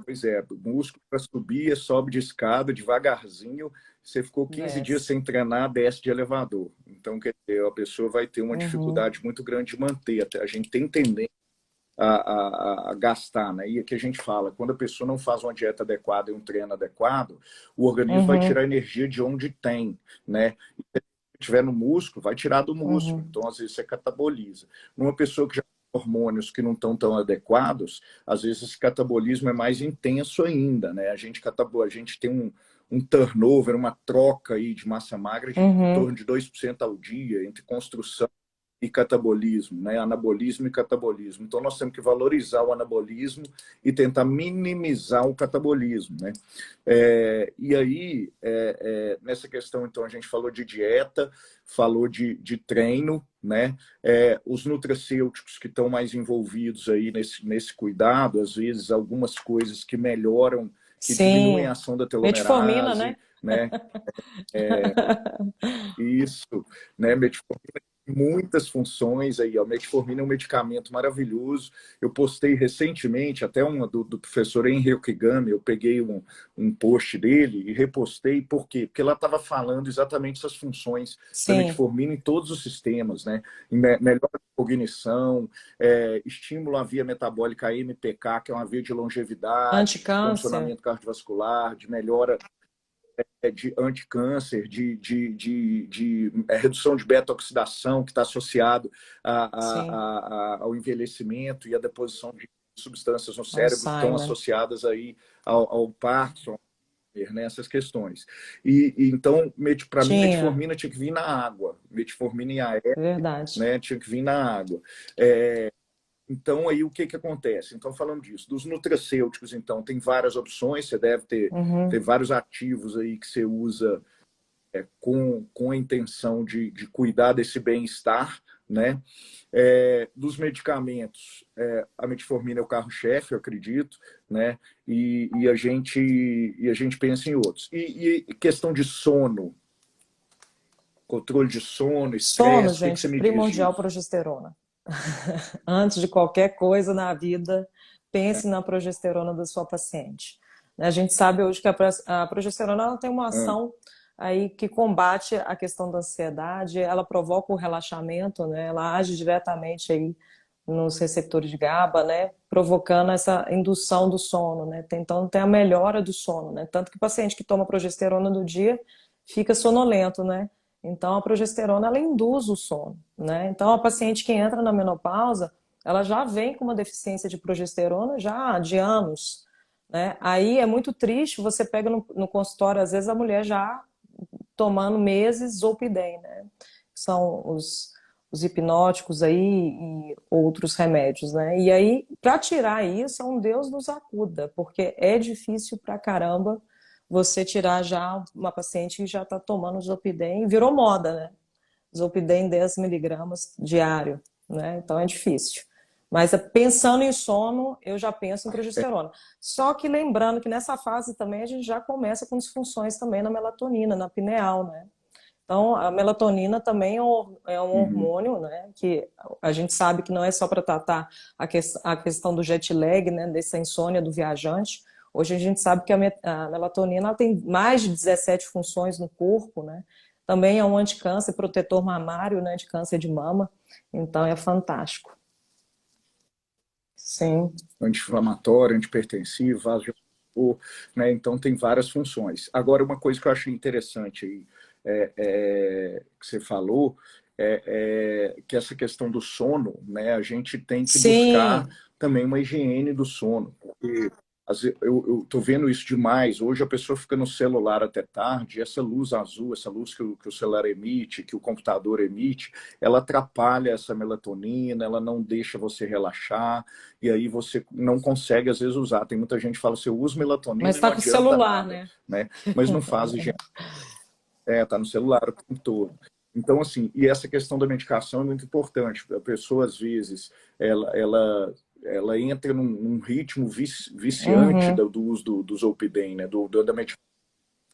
pois é, o músculo para subir, sobe de escada devagarzinho. Você ficou 15 dias Desce. sem treinar, desce de elevador. Então, quer dizer, a pessoa vai ter uma Uhum, dificuldade muito grande de manter. Até a gente tem tendência a gastar, né? E aqui a gente fala, quando a pessoa não faz uma dieta adequada e um treino adequado, o organismo vai uhum, tirar energia de onde tem, né? Tiver no músculo, vai tirar do músculo. uhum. Então, às vezes, você cataboliza. Numa pessoa que já tem hormônios que não estão tão adequados, às vezes esse catabolismo é mais intenso ainda, né? A gente tem um turnover, uma troca aí de massa magra de em Uhum. torno de 2% ao dia entre construção e catabolismo, né? Anabolismo e catabolismo. Então, nós temos que valorizar o anabolismo e tentar minimizar o catabolismo, né? E aí, nessa questão, então, a gente falou de dieta, falou de treino, né? Os nutracêuticos que estão mais envolvidos aí nesse cuidado, às vezes algumas coisas que melhoram, que diminuem a Sim. ação da Metformina, telomerase, né? né? Isso, né? Metformina tem muitas funções aí. A metformina é um medicamento maravilhoso. Eu postei recentemente, até uma do professor Henrique Gami, eu peguei um post dele e repostei. Por quê? Porque ela estava falando exatamente essas funções da Sim. metformina em todos os sistemas, né? Melhora a cognição, estímulo à via metabólica AMPK, que é uma via de longevidade, de Anticâncer. condicionamento cardiovascular, de melhora de anticâncer, de redução de beta-oxidação, que está associado Sim. ao envelhecimento e à deposição de substâncias no cérebro que estão Alzheimer. associadas aí ao Parkinson, né, essas questões. Então, para mim, Tinha. metformina tinha que vir na água. Metformina e AE, Verdade. né, tinha que vir na água. Então, aí o que acontece? Então, falando disso, dos nutracêuticos, então, tem várias opções, você deve ter Uhum. vários ativos aí que você usa com a intenção de cuidar desse bem-estar, né? Dos medicamentos, a metformina é o carro-chefe, eu acredito, né? E a gente pensa em outros. E questão de sono, controle de sono, Sono, estresse, o que você gente, me diz primordial disso? progesterona. Antes de qualquer coisa na vida, pense na progesterona da sua paciente. A gente sabe hoje que a progesterona ela tem uma Ah, ação aí que combate a questão da ansiedade, ela provoca o relaxamento, né? Ela age diretamente aí nos receptores de GABA, né? Provocando essa indução do sono, né? Então tem a melhora do sono, né? Tanto que o paciente que toma progesterona no dia fica sonolento, né? Então a progesterona ela induz o sono, né? Então a paciente que entra na menopausa, ela já vem com uma deficiência de progesterona já de anos, né? Aí é muito triste, você pega no consultório, às vezes a mulher já tomando meses Zolpidem, né? São os hipnóticos aí e outros remédios, né? E aí, para tirar isso, é um Deus nos acuda, porque é difícil pra caramba você tirar já uma paciente que já está tomando Zolpidem, virou moda, né? Zolpidem 10 miligramas diário, né? Então é difícil. Mas pensando em sono, eu já penso em progesterona. Só que lembrando que nessa fase também a gente já começa com disfunções também na melatonina, na pineal, né? Então, a melatonina também é um Uhum. hormônio, né, que a gente sabe que não é só para tratar a questão do jet lag, né, dessa insônia do viajante. Hoje a gente sabe que a melatonina ela tem mais de 17 funções no corpo, né? Também é um anticâncer, protetor mamário, né, de câncer de mama. Então é fantástico. Sim, Anti-inflamatório, antipertensivo, vasodilatador, né? Então tem várias funções. Agora, uma coisa que eu achei interessante aí, que você falou, que essa questão do sono, né? A gente tem que buscar sim, também uma higiene do sono, porque eu tô vendo isso demais. Hoje a pessoa fica no celular até tarde, essa luz azul, essa luz que o celular emite, que o computador emite, ela atrapalha essa melatonina, ela não deixa você relaxar, e aí você não consegue, às vezes, usar. Tem muita gente que fala assim, eu uso mas melatonina e não está com o adianta celular, nada, né? né? Mas não faz higiene, tá no celular o tempo todo. Então, assim, e essa questão da medicação é muito importante. A pessoa, às vezes, ela entra num ritmo viciante Uhum, do uso do Zolpidem, né? Da medicação.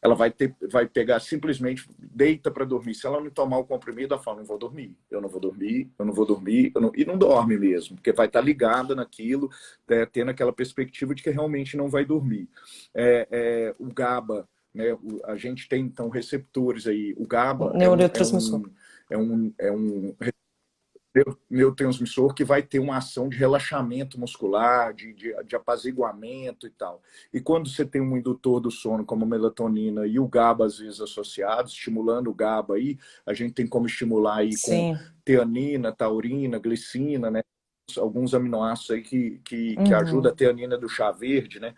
Ela vai pegar, simplesmente deita para dormir. Se ela não tomar o comprimido, ela fala, não vou dormir, eu não vou dormir, eu não vou dormir, e não dorme mesmo, porque vai estar ligada naquilo, tendo aquela perspectiva de que realmente não vai dormir. O GABA, né, a gente tem, então, receptores aí. O GABA neurotransmissor. é um neurotransmissor que vai ter uma ação de relaxamento muscular, de apaziguamento e tal. E quando você tem um indutor do sono, como a melatonina e o GABA, às vezes associados, estimulando o GABA aí, a gente tem como estimular aí com Sim, teanina, taurina, glicina, né? Alguns aminoácidos aí que ajudam a uhum, teanina do chá verde, né?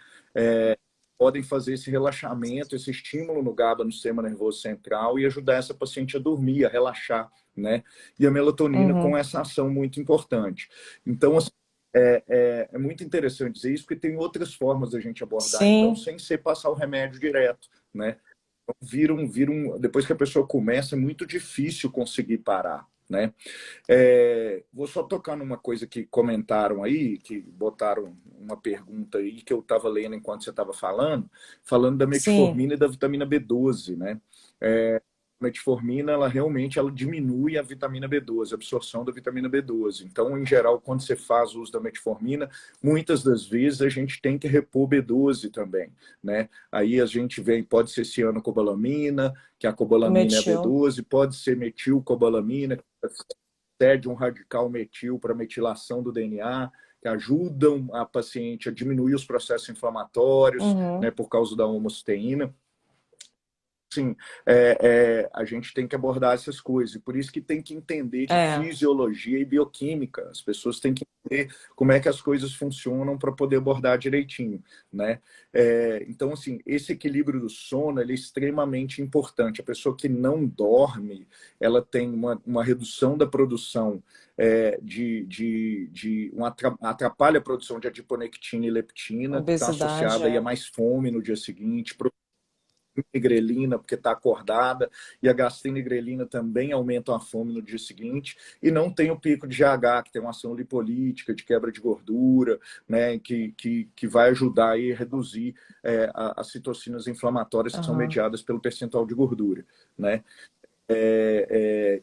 Podem fazer esse relaxamento, esse estímulo no GABA, no sistema nervoso central, e ajudar essa paciente a dormir, a relaxar, né? E a melatonina com uhum. essa ação muito importante. Então, assim, é muito interessante dizer isso, porque tem outras formas da gente abordar, então, Sim, sem ser passar o remédio direto, né? Depois que a pessoa começa, é muito difícil conseguir parar, né? Vou só tocar numa coisa que comentaram aí, que botaram uma pergunta aí que eu estava lendo enquanto você estava falando da sim. metformina e da vitamina B12, né? A metformina, ela diminui a vitamina B12, a absorção da vitamina B12. Então, em geral, quando você faz o uso da metformina, muitas das vezes a gente tem que repor B12 também, né? Aí a gente vem, pode ser cianocobalamina, que a O cobalamina é a metil. B12, pode ser metilcobalamina, cede um radical metil para metilação do DNA, que ajudam a paciente a diminuir os processos inflamatórios, né, Uhum. por causa da homocisteína. Sim, a gente tem que abordar essas coisas, e por isso que tem que entender de É, fisiologia e bioquímica. As pessoas têm que entender como é que as coisas funcionam para poder abordar direitinho, né? Então, assim, esse equilíbrio do sono ele é extremamente importante. A pessoa que não dorme, ela tem uma redução da produção atrapalha a produção de adiponectina e leptina, que está obesidade, associada aí a é. mais fome no dia seguinte, grelina, porque está acordada, e a gastrina e grelina também aumentam a fome no dia seguinte, e não tem o pico de GH, que tem uma ação lipolítica, de quebra de gordura, né, que vai ajudar aí a reduzir as citocinas inflamatórias que são Aham. mediadas pelo percentual de gordura, né?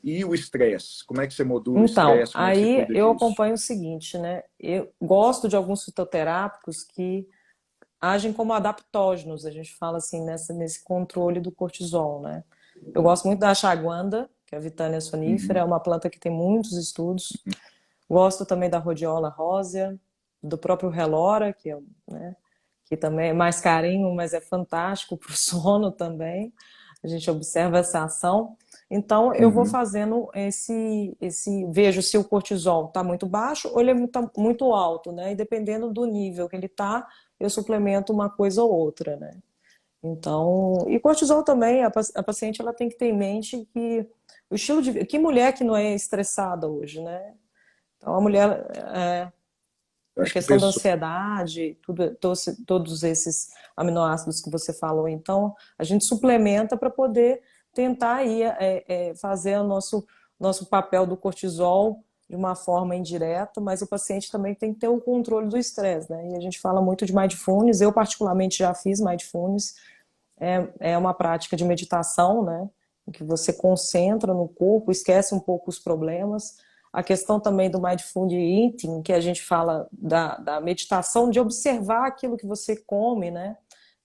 E o estresse? Como é que você modula o Então, estresse? Como é que você aí cuida eu disso? acompanho o seguinte, né? Eu gosto de alguns fitoterápicos que agem como adaptógenos, a gente fala assim, nesse controle do cortisol, né? Eu gosto muito da ashwagandha, que é a Vitania sonífera, é Uhum. uma planta que tem muitos estudos. Gosto também da rhodiola rósea, do próprio relora, né, que também é mais carinho, mas é fantástico para o sono também. A gente observa essa ação. Então, eu vou Uhum. fazendo vejo se o cortisol está muito baixo ou ele é muito alto, né? E dependendo do nível que ele está, eu suplemento uma coisa ou outra, né? Então, e cortisol também, a paciente ela tem que ter em mente que o estilo de vida, que mulher que não é estressada hoje, né? Então, a mulher, Eu a acho que questão da pessoa. ansiedade, todos esses aminoácidos que você falou, então, a gente suplementa para poder tentar aí, fazer o nosso papel do cortisol de uma forma indireta, mas o paciente também tem que ter o controle do estresse, né? E a gente fala muito de mindfulness, eu particularmente já fiz mindfulness, é uma prática de meditação, né? em que você concentra no corpo, esquece um pouco os problemas. A questão também do Mindful Eating, que a gente fala da meditação, de observar aquilo que você come, né?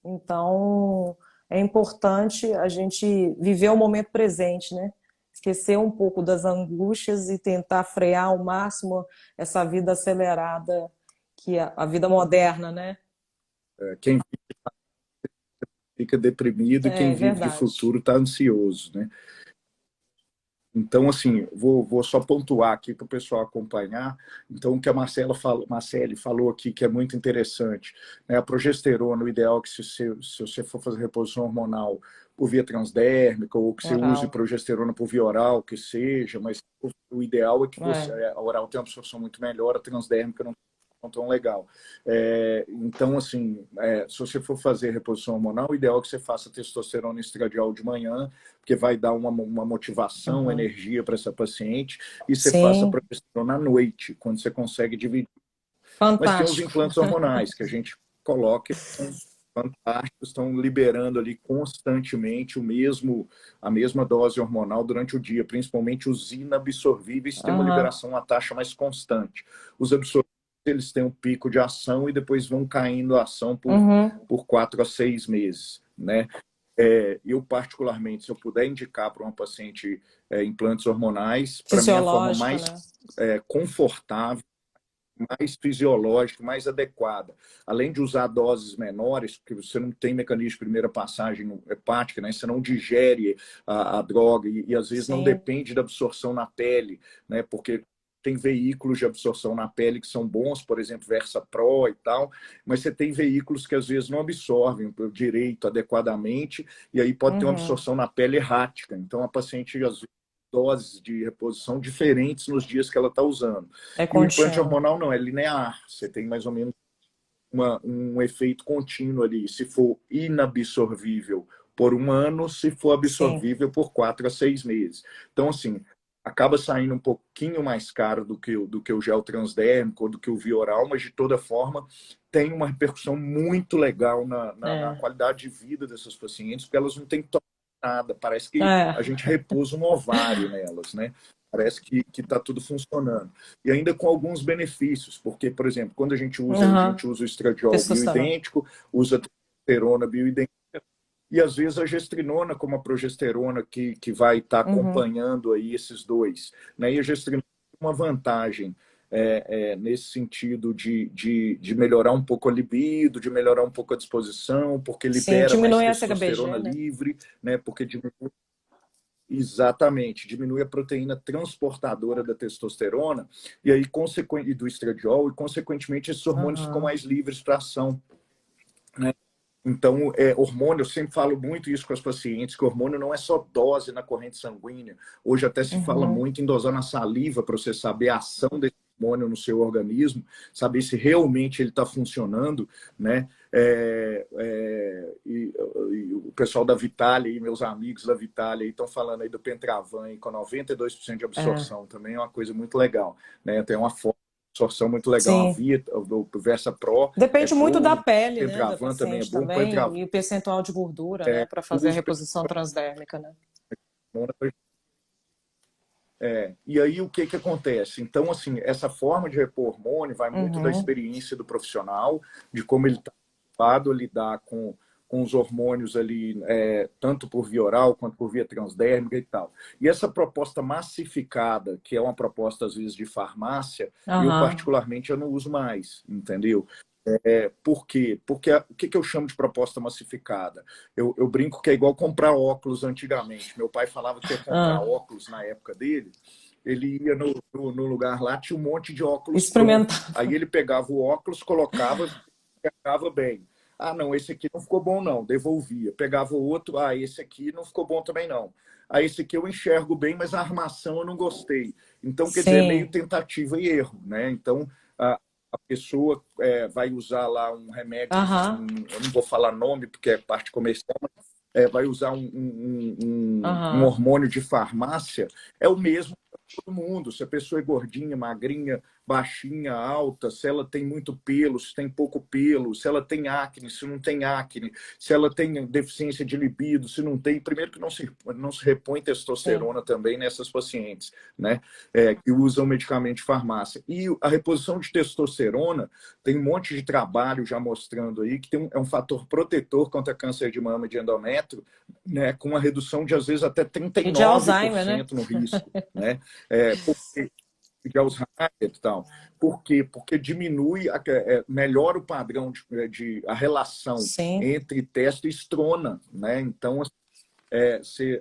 Então, é importante a gente viver o momento presente, né? Esquecer um pouco das angústias e tentar frear ao máximo essa vida acelerada que é a vida moderna, né? Quem fica deprimido e quem É vive de verdade. futuro está ansioso, né? Então, assim, vou só pontuar aqui para o pessoal acompanhar. Então, o que a Marcele falou aqui, que é muito interessante, né? A progesterona, o ideal é que se você for fazer reposição hormonal por via transdérmica, ou que você use Oral. progesterona por via oral, que seja, mas o ideal é que você, É. a oral tem uma absorção muito melhor, a transdérmica não tão legal. Então, assim, se você for fazer reposição hormonal, o ideal é que você faça testosterona e estradiol de manhã, porque vai dar uma motivação, Uhum. energia para essa paciente, e você faça Sim, progesterona à noite, quando você consegue dividir. Mas tem os fantástico. implantes hormonais, que a gente coloca, são fantásticos, estão liberando ali constantemente a mesma dose hormonal durante o dia, principalmente os inabsorvíveis têm uma Aham. liberação, uma taxa mais constante. Os absorvíveis, eles têm um pico de ação e depois vão caindo a ação Uhum. por 4 a 6 meses, né? Eu, particularmente, se eu puder indicar para uma paciente implantes hormonais, para mim, a forma Fisiológica, mais né? confortável, mais fisiológica, mais adequada. Além de usar doses menores, porque você não tem mecanismo de primeira passagem hepática, né? Você não digere a droga e às vezes não Sim. depende da absorção na pele, né? Porque tem veículos de absorção na pele que são bons, por exemplo, Versa Pro e tal, mas você tem veículos que às vezes não absorvem direito, adequadamente, e aí pode ter uma Uhum. absorção na pele errática. Então a paciente às vezes doses de reposição diferentes nos dias que ela está usando. É E o implante contínuo. hormonal não, é linear. Você tem mais ou menos um efeito contínuo ali. Se for inabsorvível por um ano, se for Sim. absorvível por 4 a 6 meses. Então, assim, acaba saindo um pouquinho mais caro do que o gel transdérmico ou do que o via oral, mas de toda forma tem uma repercussão muito legal na É. qualidade de vida dessas pacientes, porque elas não têm que tomar nada. Parece que a É. gente repousa um ovário nelas, né? Parece que está tudo funcionando. E ainda com alguns benefícios, porque, por exemplo, quando a Uhum. gente usa o estradiol Testosterona. bioidêntico, usa a testosterona bioidêntica, e às vezes a gestrinona, como a progesterona, que vai estar Uhum. acompanhando aí esses dois. Né? E a gestrinona tem uma vantagem nesse sentido de melhorar um pouco a libido, de melhorar um pouco a disposição, porque Sim, libera mais diminui a testosterona SHBG, né? livre, né? Porque diminui. Exatamente, diminui a proteína transportadora da testosterona e aí e do estradiol, e consequentemente esses hormônios ficam Uhum. mais livres para ação, né? Então, hormônio, eu sempre falo muito isso com as pacientes, que hormônio não é só dose na corrente sanguínea. Hoje até se fala Uhum. muito em dosar na saliva para você saber a ação desse hormônio no seu organismo, saber se realmente ele está funcionando, né? E o pessoal da Vitalia, e meus amigos da Vitalia, estão falando aí do Pentravan com 92% de É. absorção, também é uma coisa muito legal, né? Tem uma forma de absorção muito legal, a Sim. Via, o Versa Pro é Depende muito da bom, pele, né, da Pentravan também é paciente bom, também, Pentravan e o percentual de gordura, né, para fazer a uso reposição transdérmica, né? e aí o que acontece? Então, assim, essa forma de repor hormônio vai muito da Uhum. experiência do profissional, de como ele está habituado a lidar com os hormônios ali, tanto por via oral quanto por via transdérmica e tal. E essa proposta massificada, que é uma proposta às vezes de farmácia, eu Aham. particularmente eu não uso mais, entendeu? Por quê? Porque o que eu chamo de proposta massificada? Eu brinco que é igual comprar óculos antigamente. Meu pai falava que ia comprar Ah. óculos na época dele, ele ia no lugar lá, tinha um monte de óculos pronto. Experimentar. Aí ele pegava o óculos, colocava, enxergava bem. Ah, não, esse aqui não ficou bom, não. Devolvia. Pegava o outro, esse aqui não ficou bom também, não. Ah, esse aqui eu enxergo bem, mas a armação eu não gostei. Então, quer dizer, é meio Sim. tentativa e erro, né? Então, a pessoa vai usar lá um remédio, Aham. eu não vou falar nome porque é parte comercial, mas vai usar um Aham. hormônio de farmácia, é o mesmo para todo mundo. Se a pessoa é gordinha, magrinha, baixinha, alta, se ela tem muito pelo, se tem pouco pelo, se ela tem acne, se não tem acne, se ela tem deficiência de libido, se não tem. Primeiro que não se repõe Sim. testosterona também nessas pacientes, né? Que usam medicamento de farmácia. E a reposição de testosterona, tem um monte de trabalho já mostrando aí que é um fator protetor contra câncer de mama e de endométrio, né? Com uma redução de, às vezes, até E de Alzheimer, né? 39% no risco, né? Porque de Alzheimer e tal. Por quê? Porque diminui, melhora o padrão a relação Sim, entre testo e estrona, né? Então,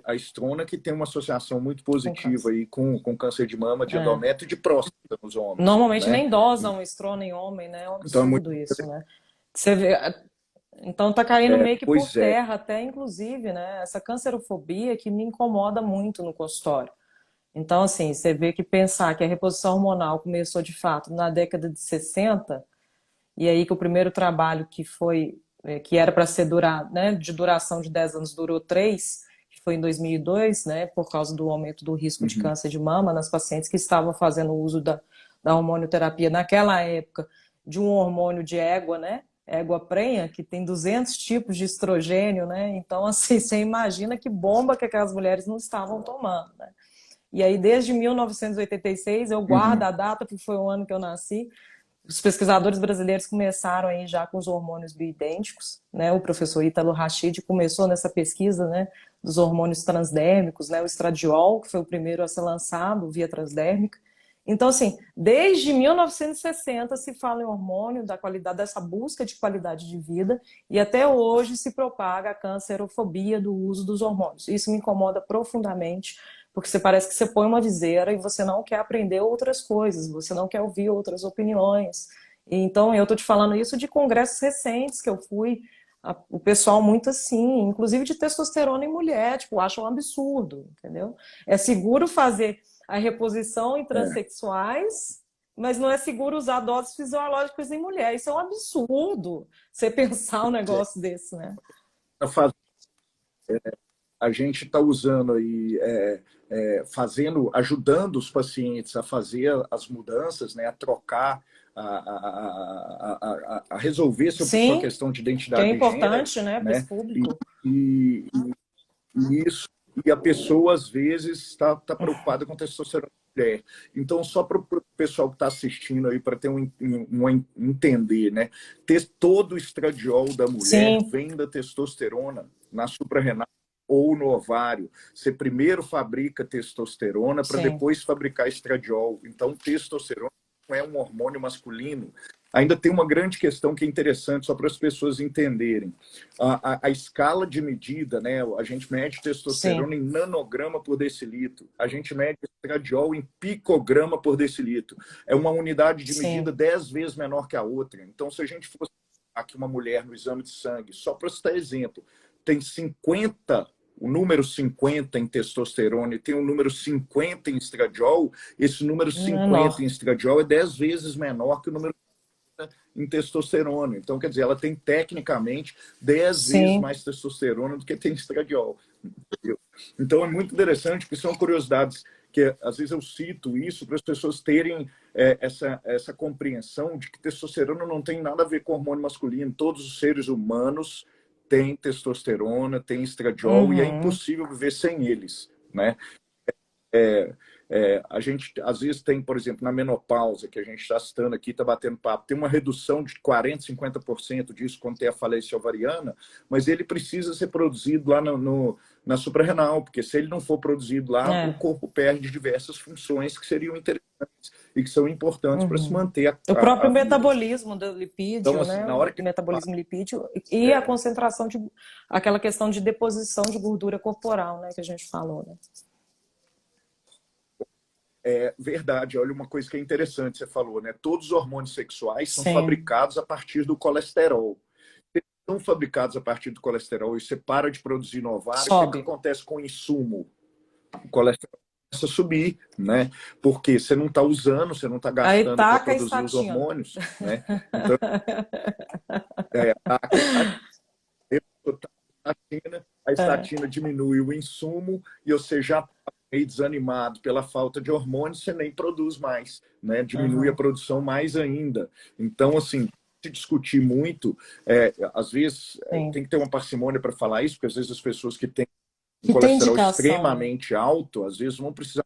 a estrona que tem uma associação muito com positiva câncer. aí com câncer de mama, de É. endométrio e de próstata nos homens, Normalmente né? nem dosam estrona em homem, né? É um Então, é muito... absurdo isso, né? Você vê, então tá caindo meio que por Pois é. terra até, inclusive, né? Essa cancerofobia que me incomoda muito no consultório. Então, assim, você vê que pensar que a reposição hormonal começou de fato na década de 60, e aí que o primeiro trabalho que foi, que era para ser né, de duração de 10 anos, durou 3, que foi em 2002, né, por causa do aumento do risco de Uhum, câncer de mama nas pacientes que estavam fazendo uso da hormonioterapia naquela época, de um hormônio de égua, né, égua prenha, que tem 200 tipos de estrogênio, né, então, assim, você imagina que bomba que aquelas mulheres não estavam tomando, né. E aí, desde 1986, eu guardo uhum, a data, porque foi o ano que eu nasci, os pesquisadores brasileiros começaram aí já com os hormônios bioidênticos, né? O professor Ítalo Rachid começou nessa pesquisa, né, dos hormônios transdérmicos, né? O estradiol, que foi o primeiro a ser lançado via transdérmica. Então, assim, desde 1960 se fala em hormônio, da qualidade dessa busca de qualidade de vida, e até hoje se propaga a cancerofobia do uso dos hormônios. Isso me incomoda profundamente, porque você parece que você põe uma viseira e você não quer aprender outras coisas, você não quer ouvir outras opiniões. Então, eu estou te falando isso de congressos recentes que eu fui, o pessoal muito assim, inclusive de testosterona em mulher, tipo, acha um absurdo, entendeu? É seguro fazer a reposição em é. transexuais, mas não é seguro usar doses fisiológicas em mulher. Isso é um absurdo, você pensar um negócio desse, né? A gente está usando aí, ajudando os pacientes a fazer as mudanças, né, a trocar, a resolver sua Sim, questão de que é identidade de gênero, importante, né, para esse né? público. E, e isso, e a pessoa às vezes está preocupada com testosterona da mulher. Então, só para o pessoal que está assistindo aí, para ter entender, né? Todo o estradiol da mulher Sim, vem da testosterona na suprarrenal ou no ovário. Você primeiro fabrica testosterona para sim. depois fabricar estradiol. Então, testosterona não é um hormônio masculino. Ainda tem uma grande questão que é interessante, só para as pessoas entenderem. A escala de medida, né? A gente mede Sim, testosterona em nanograma por decilitro. A gente mede estradiol em picograma por decilitro. É uma unidade de medida sim. 10 vezes menor que a outra. Então, se a gente fosse aqui uma mulher no exame de sangue, só para citar exemplo, tem 50, o número 50 em testosterona e tem o número 50 em estradiol, esse número 50 em Menor. estradiol é 10 vezes menor que o número em testosterona. Então, quer dizer, ela tem tecnicamente 10 vezes Sim. mais testosterona do que tem estradiol. Entendeu? Então, é muito interessante, porque são curiosidades que às vezes eu cito isso para as pessoas terem essa compreensão de que testosterona não tem nada a ver com hormônio masculino. Todos os seres humanos têm testosterona, têm estradiol e é Uhum. impossível viver sem eles, né? A gente, às vezes, tem, por exemplo, na menopausa, que a gente está citando aqui, está batendo papo, tem uma redução de 40%, 50% disso quando tem a falência ovariana, mas ele precisa ser produzido lá na suprarrenal, porque se ele não for produzido lá, o É. corpo perde diversas funções que seriam interessantes e que são importantes para se Uhum. manter O a próprio vida. metabolismo do Então, lipídio, assim, né? na O hora que metabolismo lipídio e a concentração de aquela questão de deposição de gordura corporal, né? Que a gente falou, né? é verdade, olha uma coisa que é interessante, você falou, né? Todos os hormônios sexuais são Sim. fabricados a partir do colesterol. São fabricados a partir do colesterol e você para de produzir no ovário, o que, que Sobe. acontece com o insumo? O colesterol começa a subir, né? Porque você não está usando, você não está Aí gastando para taca a produzir os estatina. hormônios, né? Então, a estatina É. diminui o insumo e você já meio desanimado pela falta de hormônios, você nem produz mais, né? Diminui a Aham. produção mais ainda. Então, assim, se discutir muito, às vezes Sim. tem que ter uma parcimônia para falar isso, porque às vezes as pessoas que têm um E tem colesterol indicação, né? extremamente alto, às vezes vão precisar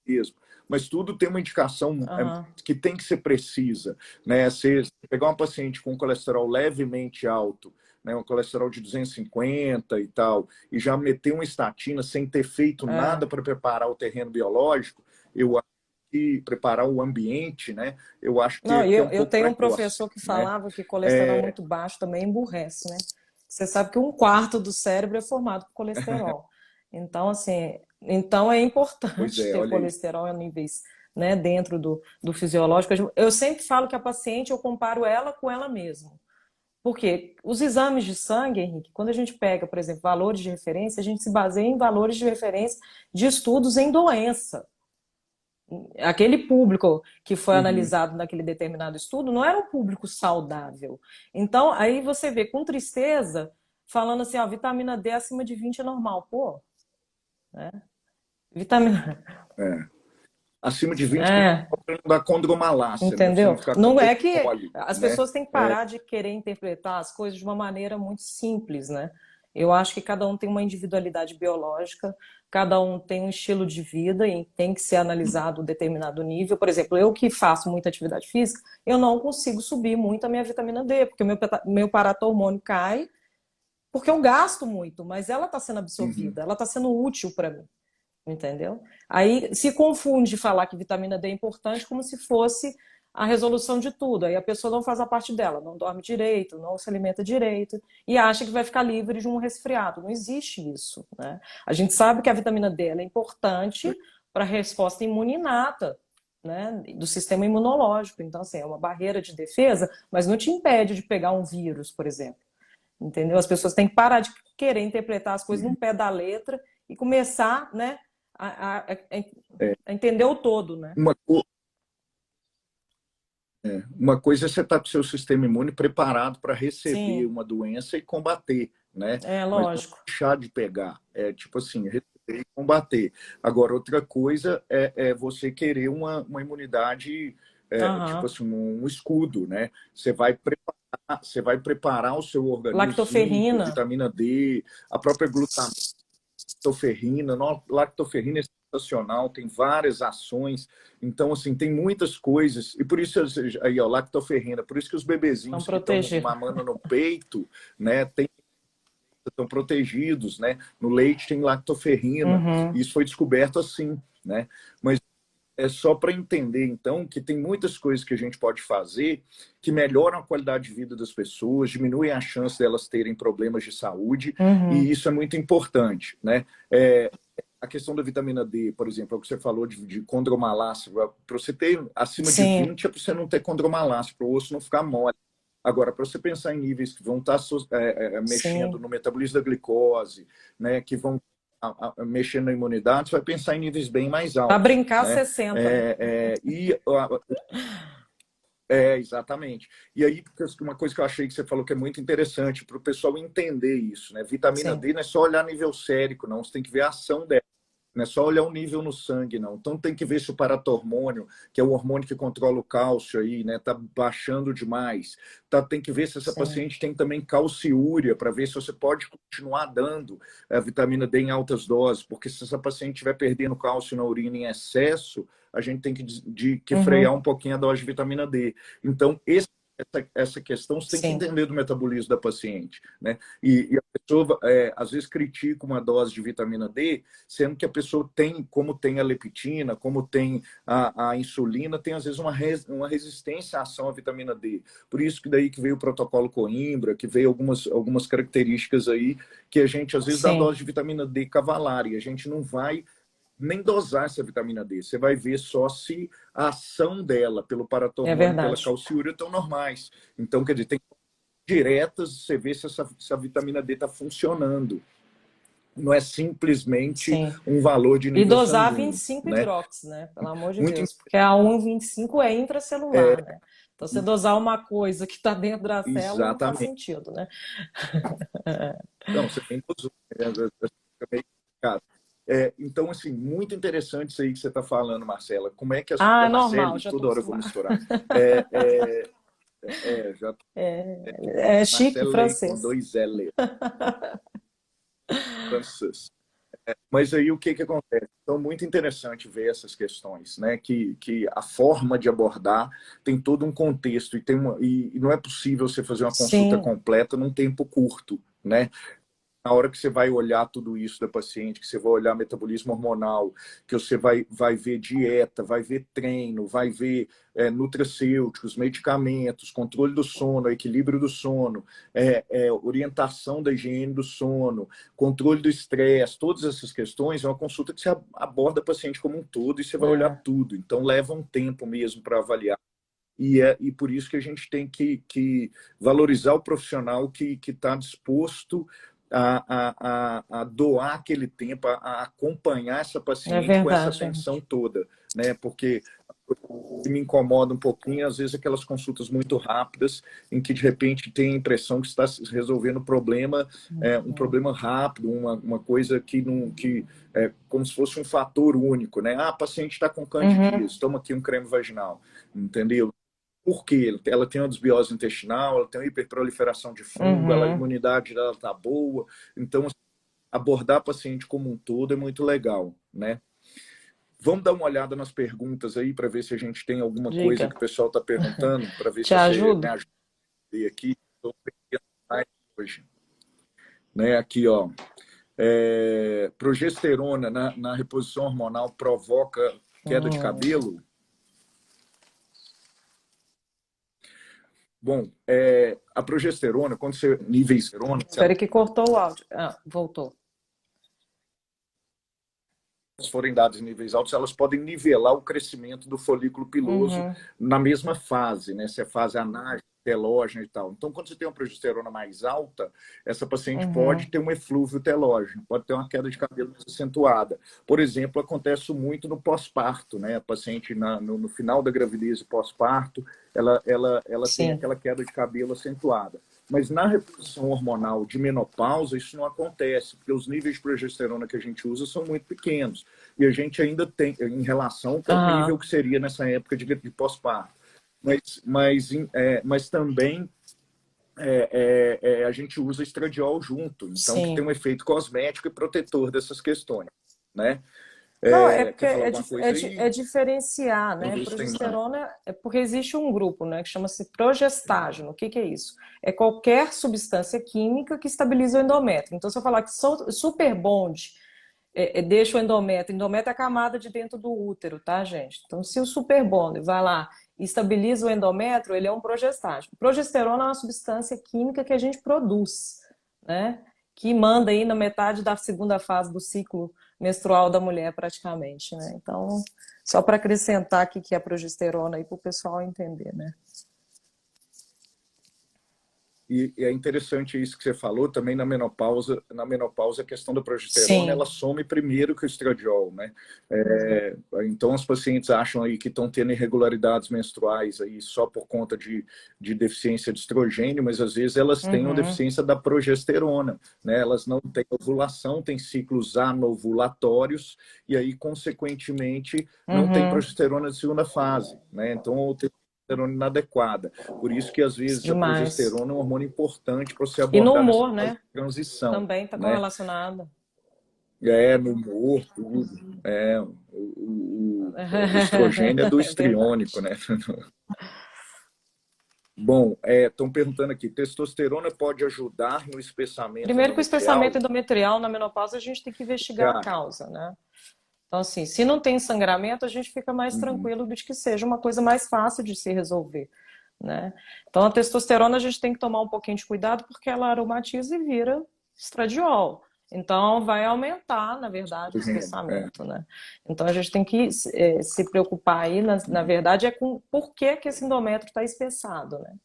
mesmo. Mas tudo tem uma indicação Aham. que tem que ser precisa, né? Se pegar uma paciente com colesterol levemente alto, né, um colesterol de 250 e tal, e já meter uma estatina sem ter feito nada É. para preparar o terreno biológico, eu acho que preparar o ambiente, né? Eu acho Não, que é um eu pouco tenho um precoce, professor que né? falava que colesterol muito baixo também emburrece, né? Você sabe que um quarto do cérebro é formado por colesterol. Então, assim, então é Pois importante é, ter olha aí. colesterol a níveis, né, dentro do fisiológico. Eu sempre falo que a paciente, eu comparo ela com ela mesma. Porque os exames de sangue, Henrique, quando a gente pega, por exemplo, valores de referência, a gente se baseia em valores de referência de estudos em doença. Aquele público que foi Uhum. analisado naquele determinado estudo não era um público saudável. Então, aí você vê com tristeza, falando assim, ó, vitamina D acima de 20 é normal. Pô, né? Vitamina. É. Acima de 20 É, da condromalácia, né? Pra você não entendeu? ficar com Não dor é que mole, as né? pessoas têm que parar de querer interpretar as coisas de uma maneira muito simples, né? Eu acho que cada um tem uma individualidade biológica, cada um tem um estilo de vida e tem que ser analisado um determinado nível. Por exemplo, eu que faço muita atividade física, eu não consigo subir muito a minha vitamina D, porque o meu paratormônio cai, porque eu gasto muito, mas ela está sendo Uhum. absorvida, ela está sendo útil para mim. Entendeu? Aí se confunde falar que vitamina D é importante como se fosse a resolução de tudo. Aí a pessoa não faz a parte dela, não dorme direito, não se alimenta direito e acha que vai ficar livre de um resfriado. Não existe isso, né? A gente sabe que a vitamina D é importante para a resposta imune inata, né, do sistema imunológico. Então, assim, é uma barreira de defesa, mas não te impede de pegar um vírus, por exemplo. Entendeu? As pessoas têm que parar de querer interpretar as coisas no Uhum. pé da letra e começar, né, É, a entender o todo, né? uma, uma coisa é você estar com o seu sistema imune preparado para receber Sim, uma doença e combater, né? é Mas não lógico. deixar de pegar. É tipo assim, receber e combater. Agora, outra coisa é você querer uma imunidade, tipo Aham. assim, um escudo, né? Você vai preparar o seu organismo, zinco, Lactoferrina. vitamina D, a própria glutamina lactoferrina. Lactoferrina é sensacional, tem várias ações. Então, assim, tem muitas coisas. E por isso, aí, ó, lactoferrina, por isso que os Não bebezinhos que estão proteger. mamando no peito, né, estão protegidos, né? No leite tem lactoferrina. Uhum. Isso foi descoberto assim, né? Mas é só para entender, então, que tem muitas coisas que a gente pode fazer que melhoram a qualidade de vida das pessoas, diminuem a chance delas terem problemas de saúde, e Uhum. isso é muito importante, né? É, a questão da vitamina D, por exemplo, é o que você falou de condromalácia, para você ter acima de Sim, 20 é para você não ter condromalácia, para o osso não ficar mole. Agora, para você pensar em níveis que vão estar mexendo sim. no metabolismo da glicose, né, que vão mexer na imunidade, você vai pensar em níveis bem mais Para altos, brincar, né? 60, né? Exatamente. E aí, uma coisa que eu achei que você falou que é muito interessante para o pessoal entender isso, né? Vitamina Sim. D não é só olhar nível sérico, não. Você tem que ver a ação dela. Não é só olhar o nível no sangue, não. Então tem que ver se o paratormônio, que é o hormônio que controla o cálcio aí, né, tá baixando demais. Tá, tem que ver se essa Sim. paciente tem também calciúria, para ver se você pode continuar dando a vitamina D em altas doses, porque se essa paciente estiver perdendo cálcio na urina em excesso, a gente tem que frear Uhum. um pouquinho a dose de vitamina D. Então, essa questão você tem que Sim. entender do metabolismo da paciente, né? E a pessoa, às vezes, critica uma dose de vitamina D, sendo que a pessoa tem, como tem a leptina, como tem a insulina, tem, às vezes, uma resistência à ação à vitamina D. Por isso que daí que veio o protocolo Coimbra, que veio algumas características aí, que a gente, às vezes, dá Sim. dose de vitamina D cavalar, e a gente não vai nem dosar essa vitamina D. Você vai ver só se a ação dela pelo É paratormônio e pela verdade. calciúria estão normais. Então, quer dizer, tem diretas, você vê se a vitamina D está funcionando. Não é simplesmente Sim. um valor de E nível dosar vinte e sanguíneo, cinco né? hidrox, né? Pelo amor de Muito Deus. Porque a 1,25 é intracelular, né? Então, você dosar uma coisa que está dentro da célula não faz exatamente. sentido, né? Não, você tem dosou, fica meio complicado. Então, assim, muito interessante isso aí que você está falando, Marcela. Como é que a Ah, é normal, Marcele, já estou toda hora eu vou acostumada. misturar. É, é, já É chique Marcele com francês. dois L, francês. Mas aí o que que acontece? Então, muito interessante ver essas questões, né? Que a forma de abordar tem todo um contexto e não é possível você fazer uma consulta Sim. completa num tempo curto, né? Na hora que você vai olhar tudo isso da paciente, que você vai olhar metabolismo hormonal, que você vai ver dieta, vai ver treino, vai ver nutracêuticos, medicamentos, controle do sono, equilíbrio do sono, orientação da higiene do sono, controle do estresse, todas essas questões, é uma consulta que você aborda a paciente como um todo e você vai olhar É, tudo. Então, leva um tempo mesmo para avaliar. E por isso que a gente tem que valorizar o profissional que está disposto a doar aquele tempo, a acompanhar essa é paciente com essa verdade, atenção gente. toda, né? Porque o que me incomoda um pouquinho, às vezes, aquelas consultas muito rápidas, em que de repente tem a impressão que está resolvendo um problema rápido, uma coisa que não, que é como se fosse um fator único, né? Ah, a paciente está com Uhum, candidíase, toma aqui um creme vaginal, entendeu? Por quê? Ela tem uma desbiose intestinal, ela tem uma hiperproliferação de fungo, a uhum. imunidade dela está boa. Então, abordar a paciente como um todo é muito legal, né? Vamos dar uma olhada nas perguntas aí para ver se a gente tem alguma coisa Diga. que o pessoal está perguntando, para ver Te se você me ajudo? ajuda aqui. Estou mais hoje. Né? Aqui, ó. Progesterona na reposição hormonal provoca queda de Hum. cabelo? Bom, a progesterona, quando você níveis de progesterona, se Espera que cortou o áudio. Ah, voltou. elas forem dadas em níveis altos, elas podem nivelar o crescimento do folículo piloso Uhum, na mesma fase, né? Se é fase anágena, telógena e tal. Então, quando você tem uma progesterona mais alta, essa paciente pode uhum, ter um eflúvio telógeno, pode ter uma queda de cabelo mais acentuada. Por exemplo, acontece muito no pós-parto, né? A paciente, no final da gravidez e pós-parto, ela tem sim. aquela queda de cabelo acentuada. Mas na reposição hormonal de menopausa, isso não acontece, porque os níveis de progesterona que a gente usa são muito pequenos. E a gente ainda tem, em relação ao nível Aham, que seria nessa época de pós-parto. Mas também a gente usa estradiol junto, então que tem sim. um efeito cosmético e protetor dessas questões, né? Não, é porque Quer falar alguma coisa é aí? diferenciar, Vamos né? ver se tem mais. Progesterona é porque existe um grupo, né, que chama-se progestágeno. O que que é isso? É qualquer substância química que estabiliza o endométrio. Então, se eu falar que super bond deixa o endométrio é a camada de dentro do útero, tá, gente? Então, se o super bond vai lá e estabiliza o endométrio, ele é um progestágeno. Progesterona é uma substância química que a gente produz, né? Que manda aí na metade da segunda fase do ciclo menstrual da mulher, praticamente, né? Então, só para acrescentar aqui que é a progesterona aí para o pessoal entender, né? E é interessante isso que você falou também na menopausa. Na menopausa, a questão da progesterona, ela Sim. some primeiro que o estradiol, né? Então, os pacientes acham aí que estão tendo irregularidades menstruais aí só por conta de deficiência de estrogênio, mas às vezes elas têm uma Uhum. deficiência da progesterona, né? Elas não têm ovulação, têm ciclos anovulatórios e aí, consequentemente, não tem Uhum. progesterona de segunda fase, né? Então, tem progesterona inadequada. Por isso que, às vezes, a Demais. progesterona é um hormônio importante para você E no abordar nessa humor, fase né? de transição, Também está né? correlacionada. No humor, tudo. O estrogênio é do É estriônico, verdade. né? Bom, estão perguntando aqui, testosterona pode ajudar no espessamento Primeiro que o espessamento endometrial? endometrial na menopausa a gente tem que investigar a Já. causa, né? Então, assim, se não tem sangramento, a gente fica mais Uhum. tranquilo de que seja uma coisa mais fácil de se resolver, né? Então, a testosterona a gente tem que tomar um pouquinho de cuidado porque ela aromatiza e vira estradiol. Então, vai aumentar, na verdade, o Estrogênio, espessamento, né? Então, a gente tem que se preocupar aí, na verdade, é com por que que esse endométrio está espessado, né?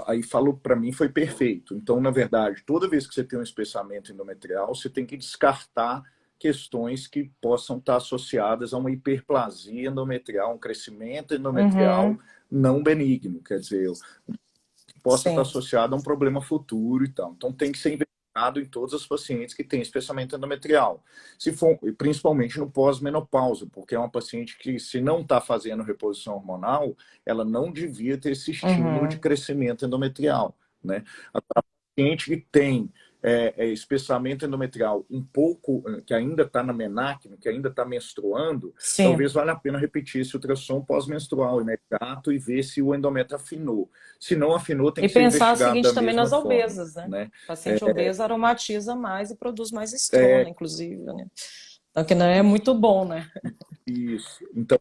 Aí falou para mim foi perfeito. Então, na verdade, toda vez que você tem um espessamento endometrial, você tem que descartar questões que possam estar associadas a uma hiperplasia endometrial, um crescimento endometrial Uhum, não benigno, quer dizer, que possa estar sim. associado a um problema futuro e tal. Então, tem que ser investigado em todas as pacientes que têm espessamento endometrial. Se for, principalmente no pós-menopausa, porque é uma paciente que, se não está fazendo reposição hormonal, ela não devia ter esse estímulo de Uhum. crescimento endometrial, né? A paciente que tem espessamento endometrial um pouco, que ainda está na menarquia, que ainda está menstruando, Sim. talvez valha a pena repetir esse ultrassom pós-menstrual imediato e ver se o endométrio afinou. Se não afinou, tem E que ser pensar o investigado da seguinte também mesma nas forma, obesas, né? né? O paciente obeso aromatiza mais e produz mais estrona, inclusive, né? Então, que não é muito bom, né? Isso. Então,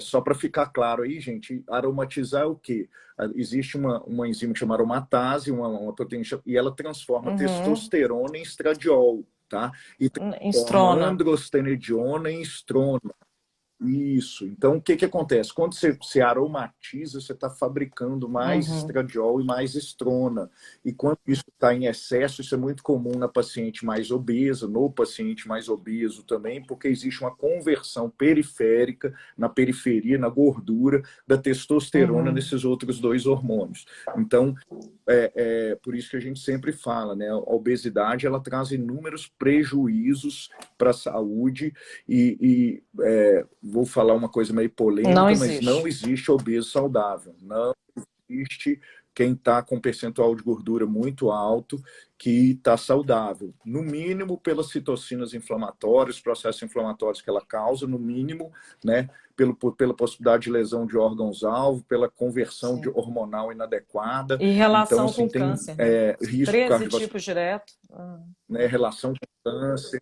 só para ficar claro aí, gente, aromatizar é o quê? Existe uma enzima que chama aromatase, uma proteína, e ela transforma Uhum. testosterona em estradiol, tá? E transforma Estrona. androstenediona em estrona. Isso. Então, o que que acontece? Quando você aromatiza, você está fabricando mais Uhum. estradiol e mais estrona. E quando isso está em excesso, isso é muito comum na paciente mais obesa, no paciente mais obeso também, porque existe uma conversão periférica, na periferia, na gordura, da testosterona Uhum. nesses outros dois hormônios. Então, por isso que a gente sempre fala, né? A obesidade, ela traz inúmeros prejuízos para a saúde vou falar uma coisa meio Não polêmica, mas não existe. existe obeso saudável. Não existe quem está com percentual de gordura muito alto que está saudável. No mínimo pelas citocinas inflamatórias, processos inflamatórios que ela causa, no mínimo, né, pela possibilidade de lesão de órgãos-alvo, pela conversão de Sim. hormonal inadequada. E Então, relação assim, com tem câncer, né? risco 13 cardiovascular, tipos direto. né, relação com câncer.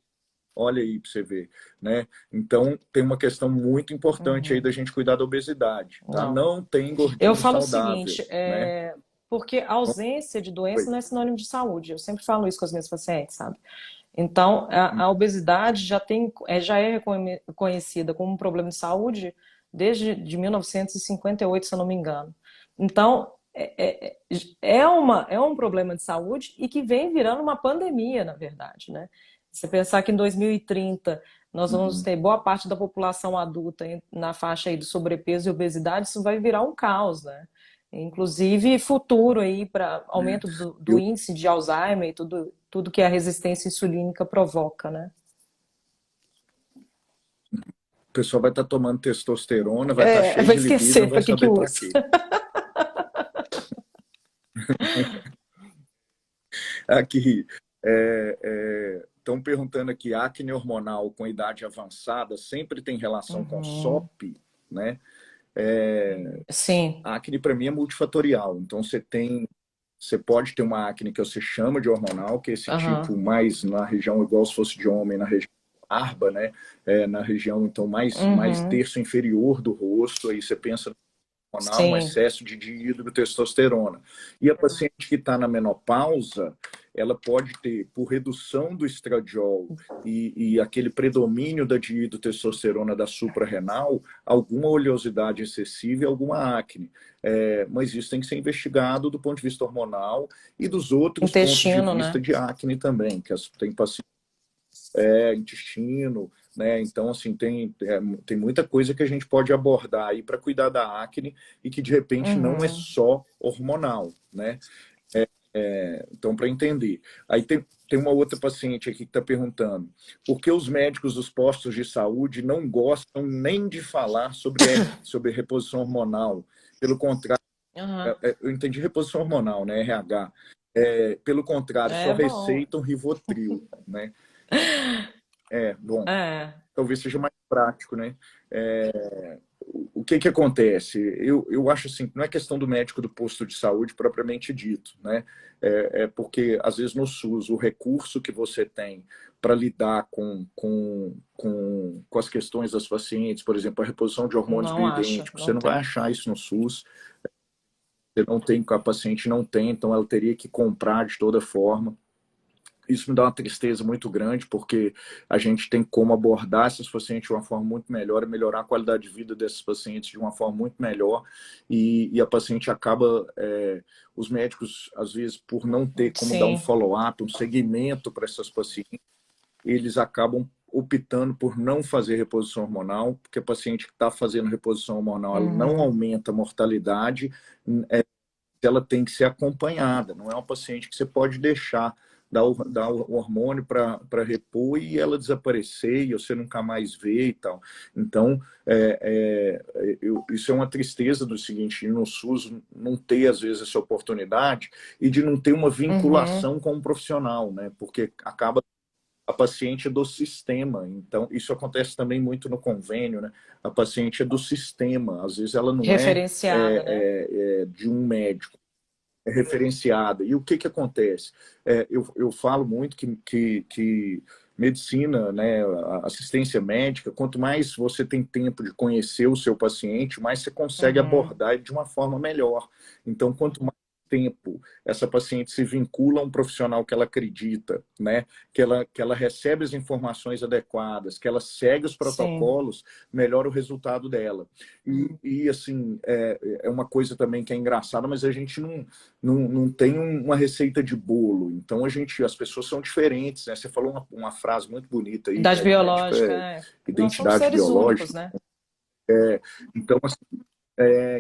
Olha aí para você ver, né? Então, tem uma questão muito importante aí Uhum. da gente cuidar da obesidade, tá? Não. Não tem Eu gordinho falo o saudável, seguinte, né? porque ausência de doença Oi. não é sinônimo de saúde. Eu sempre falo isso com as minhas pacientes, sabe? Então, a obesidade já é reconhecida como um problema de saúde desde de 1958, se eu não me engano. Então, é um problema de saúde e que vem virando uma pandemia, na verdade, né? Você pensar que em 2030 nós vamos Uhum. ter boa parte da população adulta na faixa aí do sobrepeso e obesidade, isso vai virar um caos, né? Inclusive futuro aí para É. aumento do E o índice de Alzheimer e tudo que a resistência insulínica provoca, né? pessoal vai estar tomando testosterona, vai estar cheio Vai de libido, não esquecer vai para que saber para usa. quê. Aqui, estão perguntando aqui, acne hormonal com idade avançada sempre tem relação com Uhum. SOP, né? É, Sim. a acne para mim é multifatorial, então você pode ter uma acne que você chama de hormonal, que é esse tipo Aham. mais na região, igual se fosse de homem, na região barba, né? Na região, então, mais Uhum. terço inferior do rosto, aí você pensa no hormonal, um Sim. excesso de dihidrotestosterona. E a paciente que está na menopausa, ela pode ter, por redução do estradiol e aquele predomínio da dihidrotestosterona da suprarrenal, alguma oleosidade excessiva e alguma acne. Mas isso tem que ser investigado do ponto de vista hormonal e dos outros pontos de Intestino, vista né? de acne também, que tem paciente intestino, né? Então, assim, tem muita coisa que a gente pode abordar aí para cuidar da acne e que de repente não é Uhum. só hormonal, né? Então, para entender. Aí tem uma outra paciente aqui que está perguntando por que os médicos dos postos de saúde não gostam nem de falar sobre reposição hormonal. Pelo contrário, Aham. eu entendi reposição hormonal, né? RH. Pelo contrário, só É bom. receitam Rivotril, né? Bom, É. talvez seja mais prático, né? O que que acontece? Eu acho assim, não é questão do médico do posto de saúde propriamente dito, né? Porque, às vezes, no SUS, o recurso que você tem para lidar com as questões das pacientes, por exemplo, a reposição de hormônios Não acha, bioidênticos, não você não vai tem. achar isso no SUS, você não tem, a paciente não tem, então ela teria que comprar de toda forma. Isso me dá uma tristeza muito grande, porque a gente tem como abordar esses pacientes de uma forma muito melhor e melhorar a qualidade de vida desses pacientes de uma forma muito melhor. E a paciente acaba, os médicos, às vezes, por não ter como dar um Sim. follow-up, um segmento para essas pacientes, eles acabam optando por não fazer reposição hormonal, porque a paciente que está fazendo reposição hormonal ela não Uhum. aumenta a mortalidade, ela tem que ser acompanhada, não é uma paciente que você pode deixar dar o hormônio para repor e ela desaparecer e você nunca mais vê e tal. Então, isso é uma tristeza do seguinte, no SUS não ter, às vezes, essa oportunidade e de não ter uma Uhum. vinculação com o profissional, né? Porque acaba a paciente é do sistema. Então, isso acontece também muito no convênio, né? A paciente é do sistema, às vezes ela não Referenciada, né? de um médico, é referenciada. E o que que acontece? Eu falo muito que medicina, né, a assistência médica, quanto mais você tem tempo de conhecer o seu paciente, mais você consegue Uhum. abordar ele de uma forma melhor. Então, quanto mais tempo essa paciente se vincula a um profissional que ela acredita, né, que ela recebe as informações adequadas, que ela segue os Sim. protocolos, melhora o resultado dela. E assim, é uma coisa também que é engraçada, mas a gente não tem uma receita de bolo. Então as pessoas são diferentes, né? Você falou uma frase muito bonita aí, Idade né? Médico biológica, é é. Nós somos identidade seres únicos, biológica. né? Então, assim,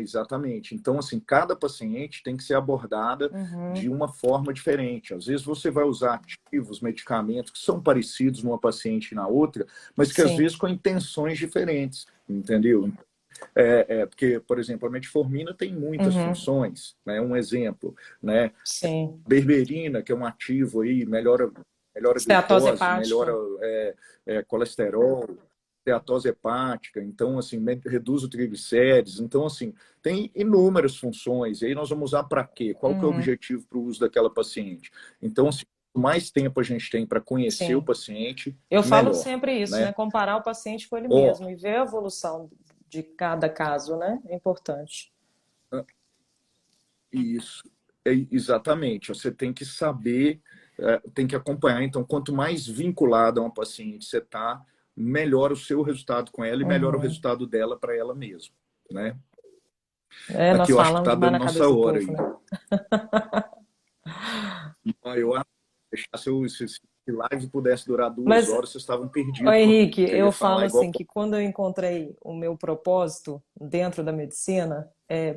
exatamente. Então, assim, cada paciente tem que ser abordada de Uhum. uma forma diferente. Às vezes você vai usar ativos, medicamentos que são parecidos numa paciente e na outra, mas que às Sim, vezes com intenções diferentes, entendeu? Porque, por exemplo, a metformina tem muitas uhum. funções, né? Um exemplo, né? Sim. Berberina, que é um ativo aí, melhora a Esteatose glicose, melhora hepática. colesterol, steatose hepática, então, assim, reduz o triglicérides. Então, assim, tem inúmeras funções. E aí nós vamos usar para quê? Qual que é o Uhum. objetivo para o uso daquela paciente? Então, assim, quanto mais tempo a gente tem para conhecer o Sim. paciente, Eu falo melhor, sempre isso, né? né? Comparar o paciente com ele Ó, mesmo e ver a evolução de cada caso, né? É importante. isso, exatamente. Você tem que saber, tem que acompanhar. Então, quanto mais vinculado a uma paciente você está, melhor o seu resultado com ela e melhor o Uhum. resultado dela para ela mesma, né? É, Aqui, nós eu acho que falamos está demais dando na nossa cabeça do hora povo, aí. né? Eu acho que deixar se live pudesse durar duas Mas, horas, vocês estavam ô perdidos com o Henrique, que eu ia eu falo falar, igual. assim que quando eu encontrei o meu propósito dentro da medicina,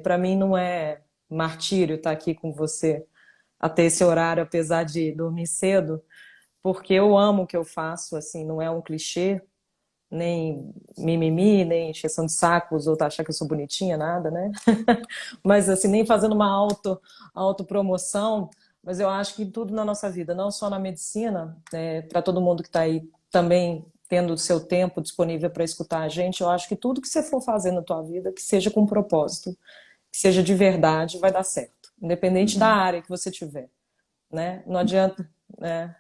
para mim não é martírio estar aqui com você até esse horário, apesar de dormir cedo, porque eu amo o que eu faço, assim, não é um clichê, nem mimimi, nem encheção de saco, os outros achar que eu sou bonitinha, nada, né? Mas assim, nem fazendo uma autopromoção, mas eu acho que tudo na nossa vida, não só na medicina, para todo mundo que está aí também tendo o seu tempo disponível para escutar a gente, eu acho que tudo que você for fazer na tua vida, que seja com propósito, que seja de verdade, vai dar certo, independente da Uhum. área que você tiver, né? Não adianta, né?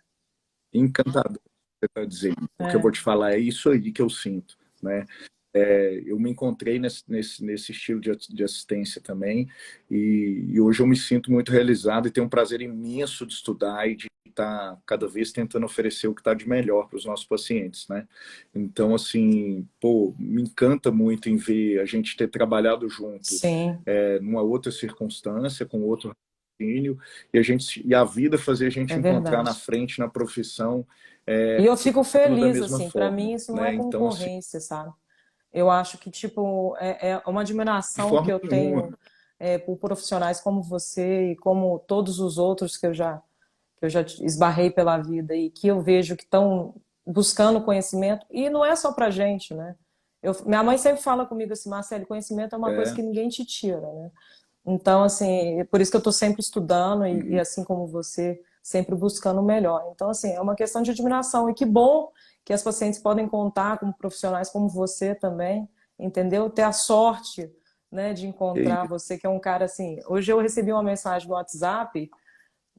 Encantador, você está dizendo. O que eu vou É, te falar é isso aí que eu sinto, né? Eu me encontrei nesse estilo de assistência também e hoje eu me sinto muito realizado e tenho um prazer imenso de estudar e de estar cada vez tentando oferecer o que está de melhor para os nossos pacientes, né? Então, assim, pô, me encanta muito em ver a gente ter trabalhado junto sim, numa outra circunstância, com outro raciocínio, e a vida fazer a é gente encontrar na verdade. frente, na profissão, E eu fico da feliz, mesma assim, para mim forma, isso não é né? Então, assim, concorrência, sabe? Eu acho que, tipo, é uma de admiração que forma eu nenhuma. tenho por profissionais como você e como todos os outros que eu já esbarrei pela vida e que eu vejo que estão buscando conhecimento. E não é só pra gente, né? Minha mãe sempre fala comigo assim, Marcelo, conhecimento é uma coisa É, que ninguém te tira, né? Então, assim, é por isso que eu estou sempre estudando e, uhum. assim como você, sempre buscando o melhor. Então, assim, é uma questão de admiração. E que bom que as pacientes podem contar com profissionais como você também, entendeu? Ter a sorte, né, de É encontrar isso. você, que é um cara assim. Hoje eu recebi uma mensagem no WhatsApp,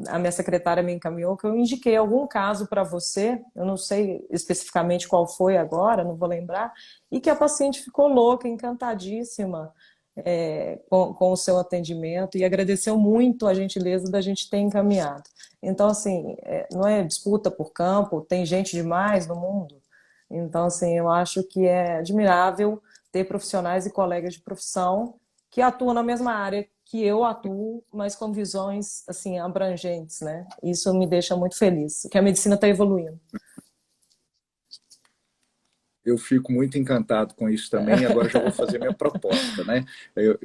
a minha secretária me encaminhou, que eu indiquei algum caso para você, eu não sei especificamente qual foi agora, não vou lembrar, e que a paciente ficou louca, encantadíssima com o seu atendimento e agradeceu muito a gentileza da gente ter encaminhado. Então, assim, não é disputa por campo, tem gente demais no mundo. Então, assim, eu acho que é admirável ter profissionais e colegas de profissão que atuam na mesma área que eu atuo, mas com visões, assim, abrangentes, né? Isso me deixa muito feliz, que a medicina está evoluindo. Eu fico muito encantado com isso também. Agora já vou fazer minha proposta, né? Eu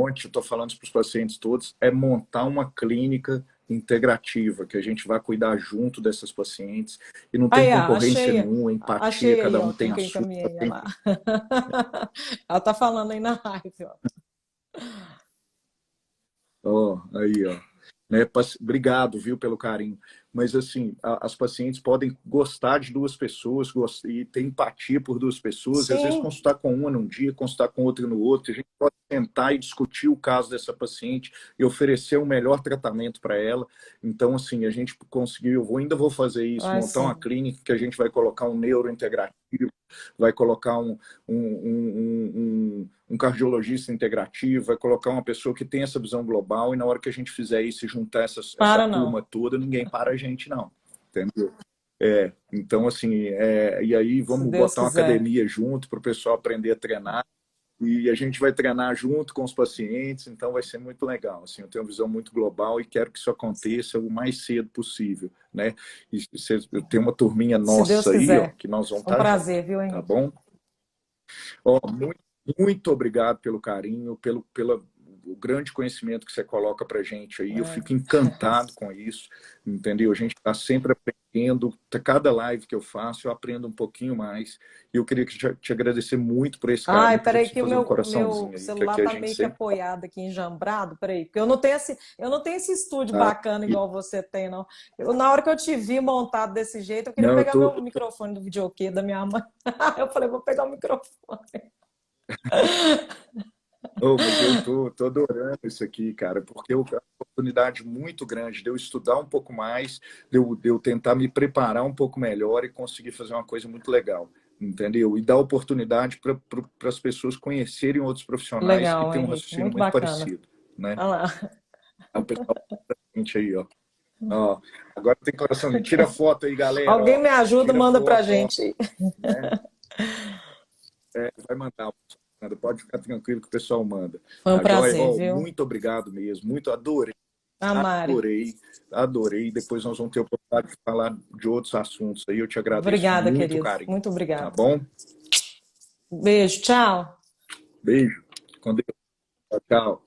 horizonte, eu estou falando para os pacientes todos, é montar uma clínica integrativa, que a gente vai cuidar junto dessas pacientes e não tem Aí, ó, concorrência nenhuma, empatia, achei aí, cada ó, um tem quem a que eu sua. encaminhei lá. Ela tá falando aí na live, ó. Ó, aí, ó. Né? Obrigado, viu, pelo carinho. Mas, assim, as pacientes podem gostar de duas pessoas e ter empatia por duas pessoas, e às vezes Sim, consultar com uma num dia, consultar com outra no outro. A gente pode sentar e discutir o caso dessa paciente e oferecer o melhor tratamento para ela. Então, assim, a gente conseguiu, ainda vou fazer isso, vai montar uma sim. clínica que a gente vai colocar um neurointegrativo, vai colocar um cardiologista integrativo, vai colocar uma pessoa que tem essa visão global, e na hora que a gente fizer isso e juntar essa Para não. turma toda, ninguém para a gente, não. Entendeu? Então, assim, e aí Se vamos Deus botar uma quiser. academia junto para o pessoal aprender a treinar, e a gente vai treinar junto com os pacientes, então vai ser muito legal. Assim, eu tenho uma visão muito global e quero que isso aconteça o mais cedo possível, né? E eu tenho uma turminha Se Deus nossa aí, ó, quiser. que nós vamos É um estar juntos, prazer, viu, tá Henrique? bom? Ó, muito obrigado pelo carinho, pelo o grande conhecimento que você coloca para gente aí. Eu É. fico encantado com isso, entendeu? A gente está sempre aprendendo. Cada live que eu faço, eu aprendo um pouquinho mais. E eu queria te agradecer muito por esse Ai, carinho. Pedir peraí para você que o fazer um meu coraçãozinho aí, que celular aqui a tá gente meio que sempre. apoiado aqui, enjambrado. Peraí, porque eu não tenho esse estúdio Ah, bacana igual você tem, não. Na hora que eu te vi montado desse jeito, eu queria não, eu pegar tô. meu microfone do videokê da minha mãe. Eu falei, vou pegar o microfone. Oh, mas eu tô adorando isso aqui, cara, porque é uma oportunidade muito grande de eu estudar um pouco mais, de eu tentar me preparar um pouco melhor e conseguir fazer uma coisa muito legal, entendeu? E dar oportunidade para as pessoas conhecerem outros profissionais que Legal, têm um Henrique, raciocínio muito muito bacana. parecido, né? Olha lá. É o pessoal da gente aí, ó. Ó, agora tem coração. Tira foto aí, galera, Alguém ó. me ajuda, Tira manda pra foto, ó, gente. né? Vai mandar. Pode ficar tranquilo que o pessoal manda. Foi um Tá joia? prazer, Ó, viu? muito obrigado mesmo. Muito adorei. A Mari. Adorei, adorei. Depois nós vamos ter a oportunidade de falar de outros assuntos aí. Eu te agradeço Obrigada, muito, querido. carinho. Muito Tá obrigada. bom? Beijo, tchau. Beijo. Com Deus. Tchau, tchau.